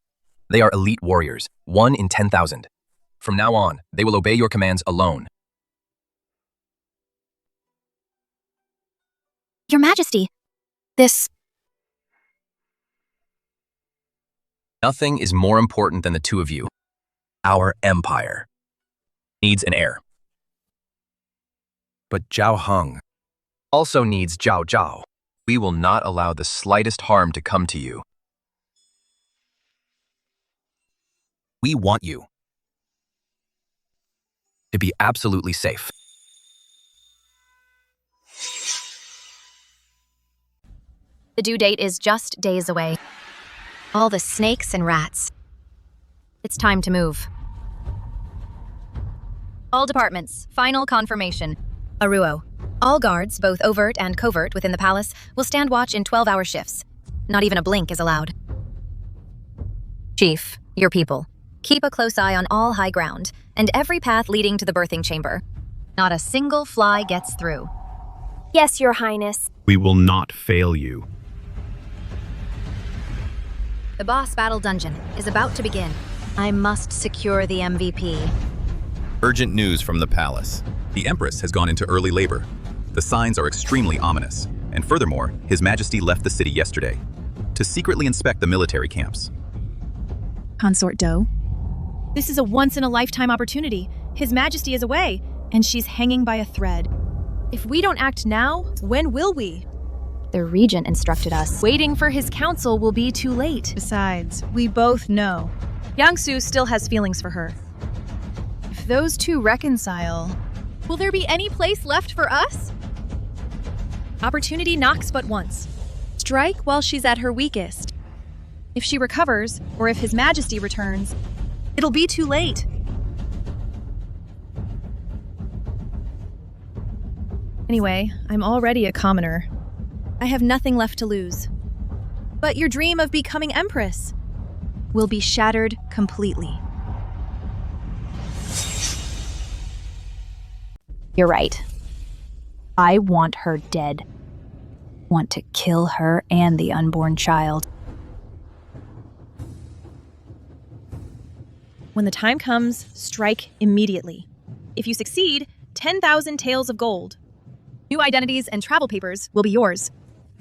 They are elite warriors, 1 in 10,000. From now on, they will obey your commands alone. Your Majesty, Nothing is more important than the two of you. Our empire needs an heir. But Zhao Heng also needs Zhao Zhao. We will not allow the slightest harm to come to you. We want you to be absolutely safe. The due date is just days away. All the snakes and rats. It's time to move. All departments, final confirmation. Aruo. All guards, both overt and covert within the palace, will stand watch in 12-hour shifts. Not even a blink is allowed. Chief, your people. Keep a close eye on all high ground, and every path leading to the birthing chamber. Not a single fly gets through. Yes, Your Highness. We will not fail you. The boss battle dungeon is about to begin. I must secure the MVP. Urgent news from the palace. The Empress has gone into early labor. The signs are extremely ominous. And furthermore, His Majesty left the city yesterday to secretly inspect the military camps. Consort Do. This is a once-in-a-lifetime opportunity. His Majesty is away, and she's hanging by a thread. If we don't act now, when will we? The regent instructed us. Waiting for his counsel will be too late. Besides, we both know Yang Su still has feelings for her. If those two reconcile, Will there be any place left for us? Opportunity knocks but once. Strike while she's at her weakest. If she recovers, or if His Majesty returns, it'll be too late. Anyway, I'm already a commoner. I have nothing left to lose. But your dream of becoming Empress will be shattered completely. You're right. I want her dead. Want to kill her and the unborn child. When the time comes, strike immediately. If you succeed, 10,000 taels of gold. New identities and travel papers will be yours.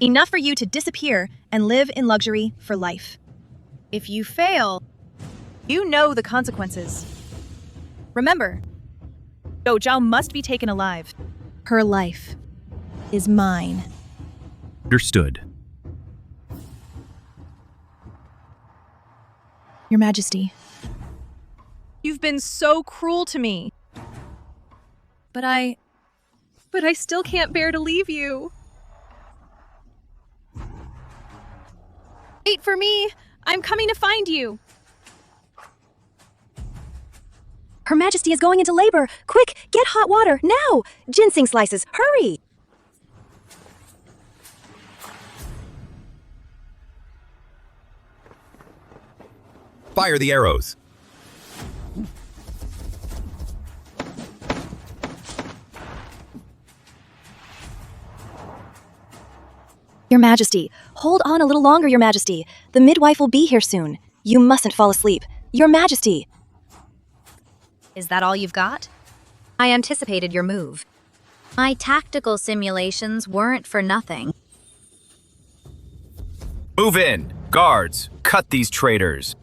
Enough for you to disappear and live in luxury for life. If you fail, you know the consequences. Remember, Do Zhao must be taken alive. Her life is mine. Understood. Your Majesty, you've been so cruel to me. But I still can't bear to leave you. Wait for me. I'm coming to find you. Her Majesty is going into labor. Quick, get hot water, now! Ginseng slices, hurry! Fire the arrows. Your Majesty, hold on a little longer, Your Majesty. The midwife will be here soon. You mustn't fall asleep. Your Majesty! Is that all you've got? I anticipated your move. My tactical simulations weren't for nothing. Move in! Guards, cut these traitors!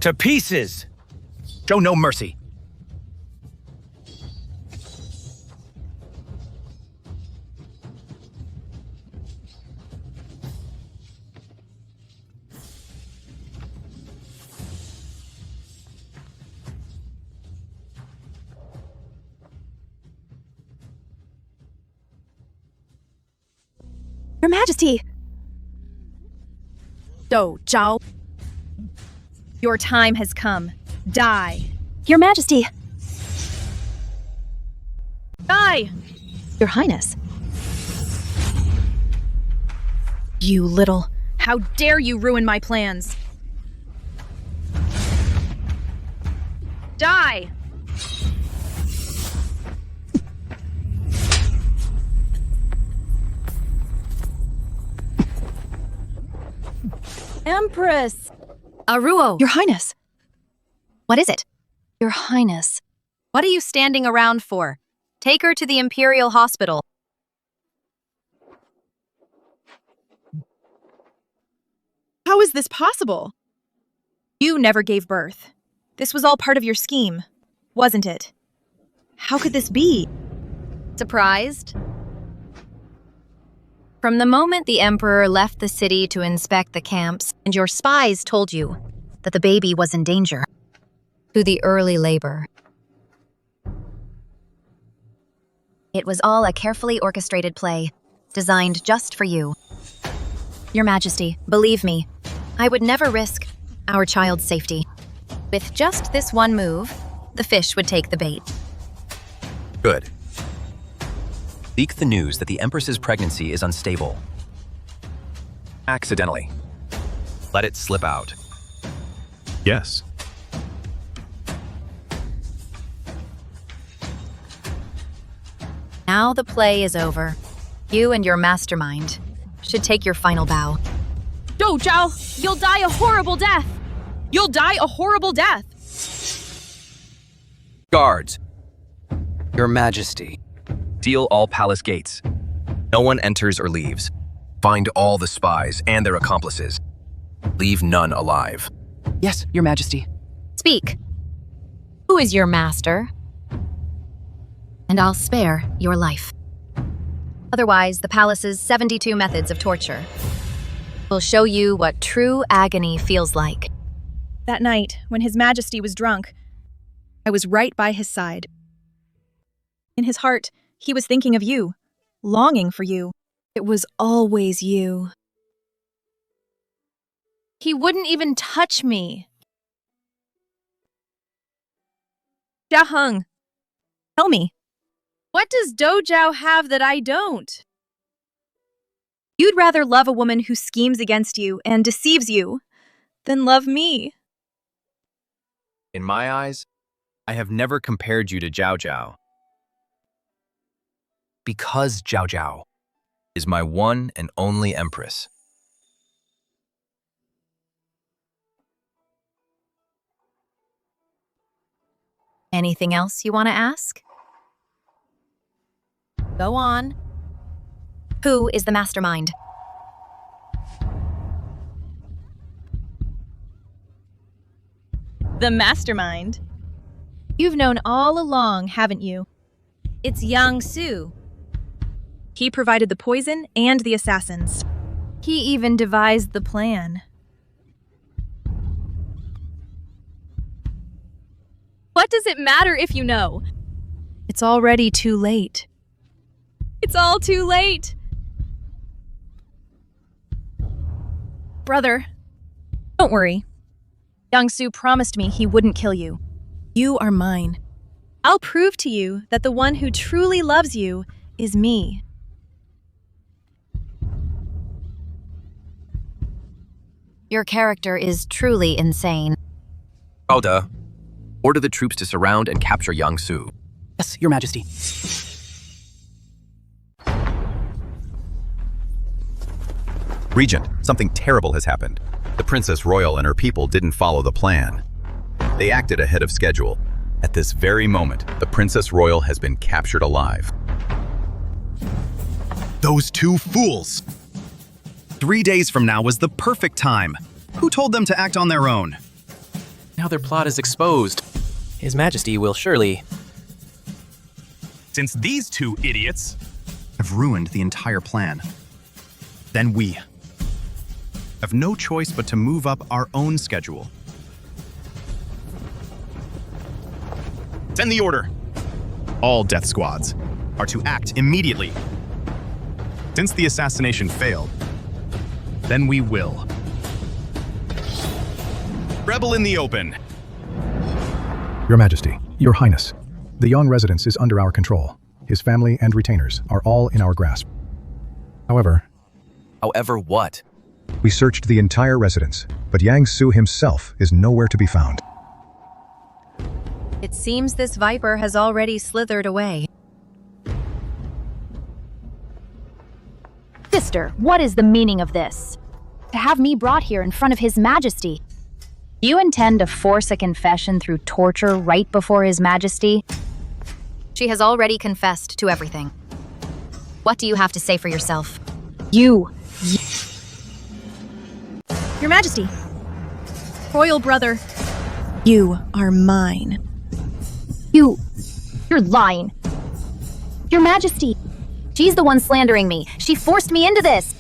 To pieces! Show no mercy! Your Majesty! Do Zhao, your time has come. Die. Your Majesty! Die! Your Highness. You little... How dare you ruin my plans? Die! Empress! Aruo! Your Highness! What is it? Your Highness. What are you standing around for? Take her to the Imperial Hospital. How is this possible? You never gave birth. This was all part of your scheme, wasn't it? How could this be? Surprised? From the moment the Emperor left the city to inspect the camps, and your spies told you that the baby was in danger, to the early labor. It was all a carefully orchestrated play, designed just for you. Your Majesty, believe me, I would never risk our child's safety. With just this one move, the fish would take the bait. Good. Leak the news that the Empress's pregnancy is unstable. Accidentally. Let it slip out. Yes. Now the play is over. You and your mastermind should take your final bow. Do Zhao, you'll die a horrible death! You'll die a horrible death! Guards. Your Majesty. Seal all palace gates. No one enters or leaves. Find all the spies and their accomplices. Leave none alive. Yes, Your Majesty. Speak. Who is your master? And I'll spare your life. Otherwise, the palace's 72 methods of torture will show you what true agony feels like. That night, when His Majesty was drunk, I was right by his side. In his heart, he was thinking of you, longing for you. It was always you. He wouldn't even touch me. Jia Heng, tell me. What does Do Zhao have that I don't? You'd rather love a woman who schemes against you and deceives you than love me. In my eyes, I have never compared you to Zhao Zhao. Because Zhao Zhao is my one and only empress. Anything else you want to ask? Go on. Who is the mastermind? The mastermind. You've known all along, haven't you? It's Yang Su. He provided the poison and the assassins. He even devised the plan. What does it matter if you know? It's already too late. It's all too late. Brother, don't worry. Yang Su promised me he wouldn't kill you. You are mine. I'll prove to you that the one who truly loves you is me. Your character is truly insane. Oda, order the troops to surround and capture Yang Su. Yes, Your Majesty. Regent, something terrible has happened. The Princess Royal and her people didn't follow the plan. They acted ahead of schedule. At this very moment, the Princess Royal has been captured alive. Those two fools! 3 days from now was the perfect time. Who told them to act on their own? Now their plot is exposed. His Majesty will surely... Since these two idiots have ruined the entire plan, then we have no choice but to move up our own schedule. Send the order. All death squads are to act immediately. Since the assassination failed, then we will. Rebel in the open. Your Majesty, Your Highness, the Yang residence is under our control. His family and retainers are all in our grasp. However, what? We searched the entire residence, but Yang Su himself is nowhere to be found. It seems this viper has already slithered away. Sister, what is the meaning of this? To have me brought here in front of His Majesty? Do you intend to force a confession through torture right before His Majesty? She has already confessed to everything. What do you have to say for yourself? You. Your Majesty. Royal brother. You are mine. You're lying. Your Majesty. She's the one slandering me. She forced me into this.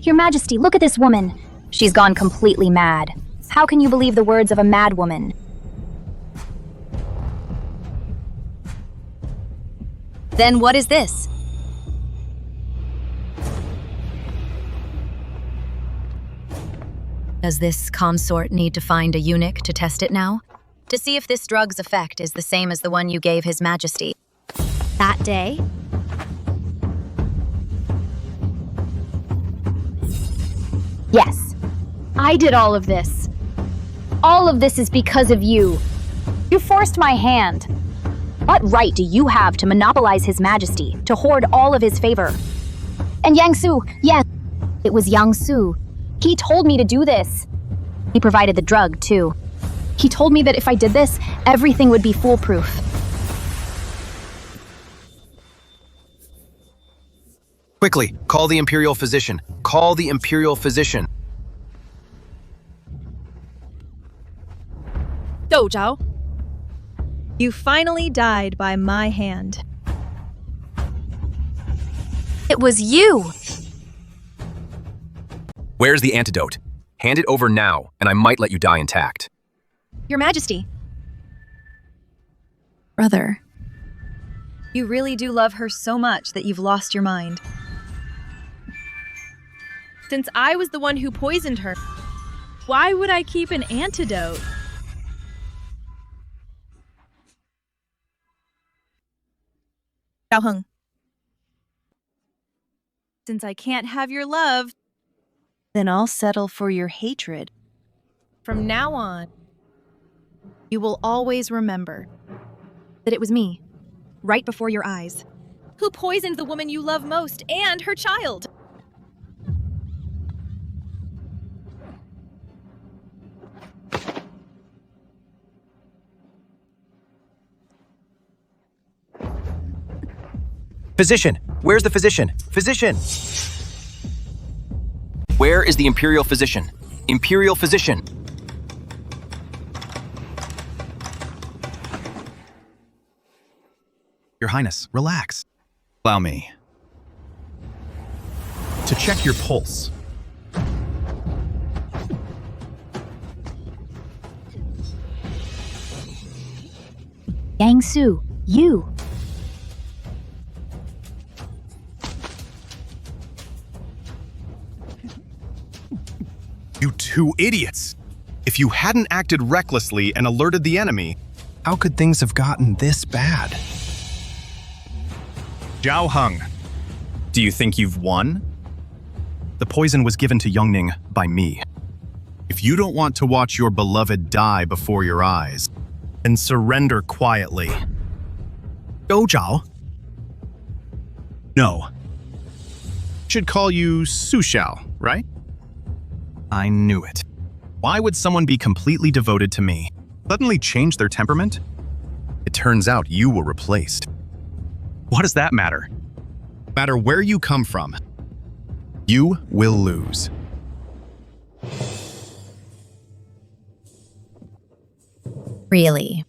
Your Majesty, look at this woman. She's gone completely mad. How can you believe the words of a mad woman? Then what is this? Does this consort need to find a eunuch to test it now? To see if this drug's effect is the same as the one you gave His Majesty? That day? Yes, I did all of this. All of this is because of you. You forced my hand. What right do you have to monopolize His Majesty, to hoard all of his favor? And Yang Su, yes, it was Yang Su. He told me to do this. He provided the drug, too. He told me that if I did this, everything would be foolproof. Quickly, call the Imperial Physician. Call the Imperial Physician. Do Zhao. You finally died by my hand. It was you! Where's the antidote? Hand it over now, and I might let you die intact. Your Majesty. Brother. You really do love her so much that you've lost your mind. Since I was the one who poisoned her, why would I keep an antidote? Xiaoheng. Since I can't have your love, then I'll settle for your hatred. From now on, you will always remember that it was me, right before your eyes, who poisoned the woman you love most and her child. Physician! Where's the physician? Physician! Where is the Imperial Physician? Imperial Physician! Your Highness, relax. Allow me to check your pulse. Yangsu, you. You two idiots! If you hadn't acted recklessly and alerted the enemy, how could things have gotten this bad? Xiaoheng, do you think you've won? The poison was given to Yongning by me. If you don't want to watch your beloved die before your eyes, then surrender quietly. Dou No. Should call you Su Xiao, right? I knew it. Why would someone be completely devoted to me suddenly change their temperament? It turns out you were replaced. What does that matter? No matter where you come from, you will lose. Really?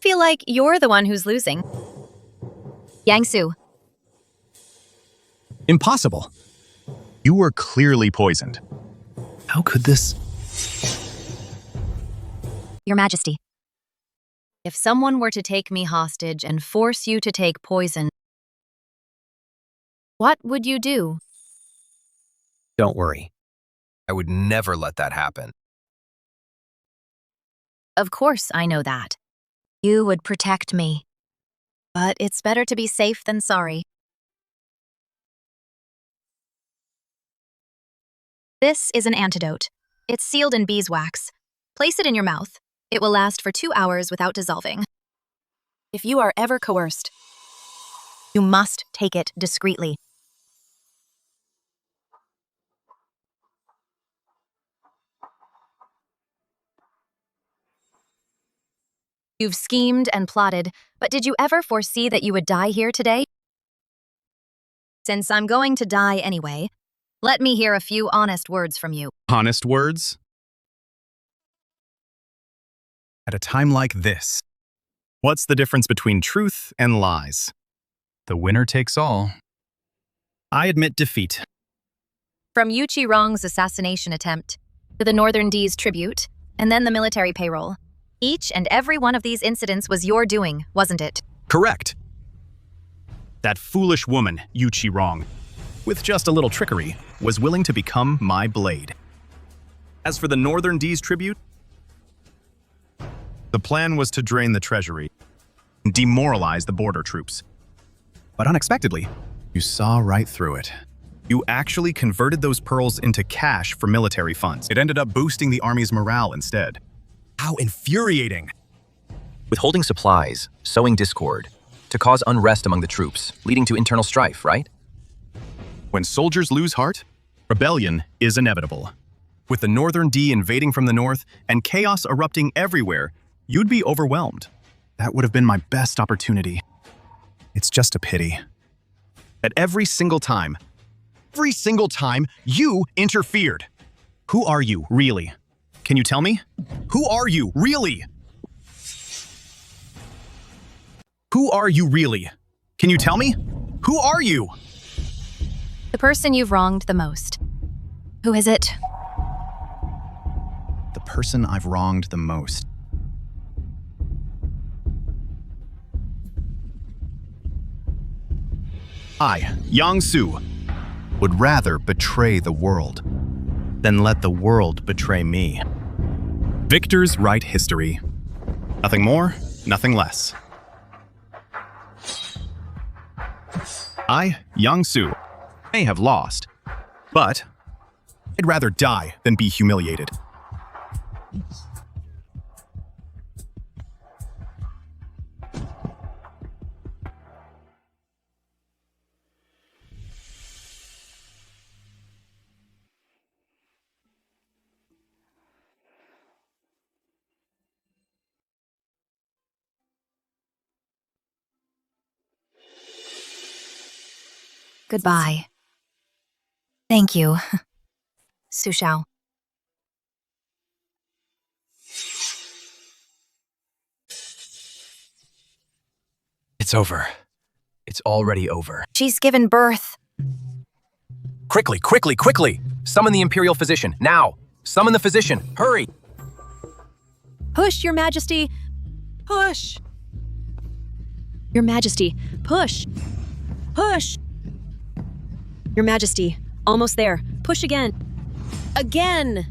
Feel like you're the one who's losing. Yangsu. Impossible. You were clearly poisoned. How could this? Your Majesty. If someone were to take me hostage and force you to take poison, what would you do? Don't worry. I would never let that happen. Of course I know that. You would protect me. But it's better to be safe than sorry. This is an antidote. It's sealed in beeswax. Place it in your mouth. It will last for 2 hours without dissolving. If you are ever coerced, you must take it discreetly. You've schemed and plotted, but did you ever foresee that you would die here today? Since I'm going to die anyway, let me hear a few honest words from you. Honest words? At a time like this, what's the difference between truth and lies? The winner takes all. I admit defeat. From Yu Qirong's assassination attempt, to the Northern D's tribute, and then the military payroll, each and every one of these incidents was your doing, wasn't it? Correct. That foolish woman, Yu Qirong, with just a little trickery, was willing to become my blade. As for the Northern D's tribute, the plan was to drain the treasury and demoralize the border troops. But unexpectedly, you saw right through it. You actually converted those pearls into cash for military funds. It ended up boosting the army's morale instead. How infuriating! Withholding supplies, sowing discord, to cause unrest among the troops, leading to internal strife, right? When soldiers lose heart, rebellion is inevitable. With the Northern D invading from the north and chaos erupting everywhere, you'd be overwhelmed. That would have been my best opportunity. It's just a pity that every single time, you interfered. Who are you, really? Can you tell me? Who are you, really? Who are you, really? Can you tell me? Who are you? The person you've wronged the most. Who is it? The person I've wronged the most. I, Yang Su, would rather betray the world than let the world betray me. Victors write history. Nothing more, nothing less. I, Yang Su, may have lost, but I'd rather die than be humiliated. Goodbye. Thank you, Su Shao. It's over. It's already over. She's given birth. Quickly, quickly, quickly! Summon the Imperial Physician, now! Summon the physician, hurry! Push, Your Majesty! Push! Your Majesty, push! Push! Your Majesty, almost there. Push again. Again!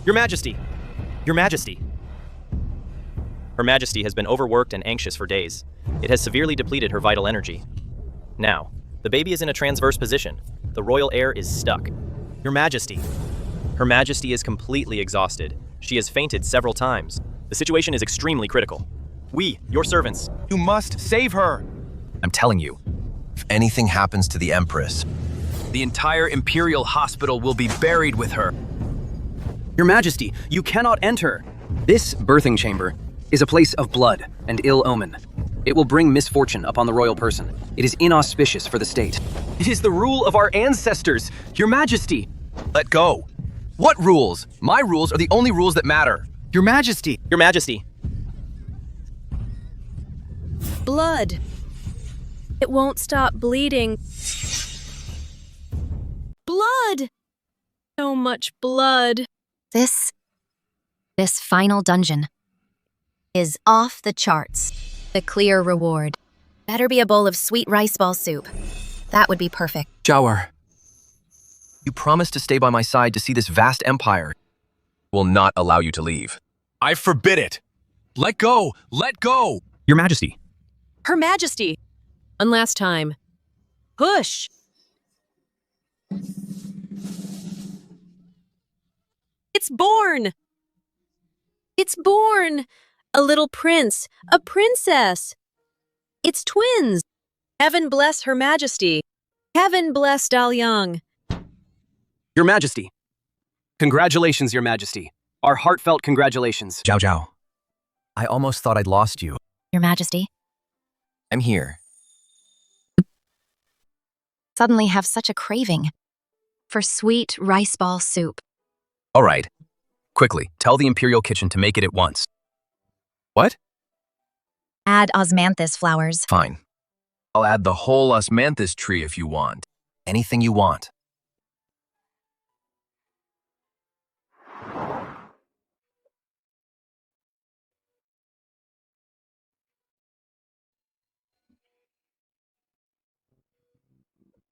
Your Majesty! Your Majesty! Her Majesty has been overworked and anxious for days. It has severely depleted her vital energy. Now, the baby is in a transverse position. The royal heir is stuck. Your Majesty! Her Majesty is completely exhausted. She has fainted several times. The situation is extremely critical. We, your servants. You must save her! I'm telling you, if anything happens to the Empress, the entire Imperial Hospital will be buried with her. Your Majesty, you cannot enter. This birthing chamber is a place of blood and ill omen. It will bring misfortune upon the royal person. It is inauspicious for the state. It is the rule of our ancestors, Your Majesty. Let go. What rules? My rules are the only rules that matter. Your Majesty. Your Majesty. Blood. It won't stop bleeding. Blood! So much blood. This final dungeon is off the charts. The clear reward. Better be a bowl of sweet rice ball soup. That would be perfect. Jawar, you promised to stay by my side to see this vast empire. I will not allow you to leave. I forbid it! Let go! Let go! Your Majesty. Her Majesty. One last time. Push! It's born! It's born! A little prince, a princess. It's twins. Heaven bless Her Majesty. Heaven bless Dalyang. Your Majesty. Congratulations, Your Majesty. Our heartfelt congratulations. Zhao Zhao, I almost thought I'd lost you. Your Majesty. I'm here. Suddenly have such a craving for sweet rice ball soup. All right. Quickly, tell the Imperial Kitchen to make it at once. What? Add osmanthus flowers. Fine. I'll add the whole osmanthus tree if you want. Anything you want.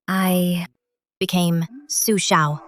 I became Su Shao.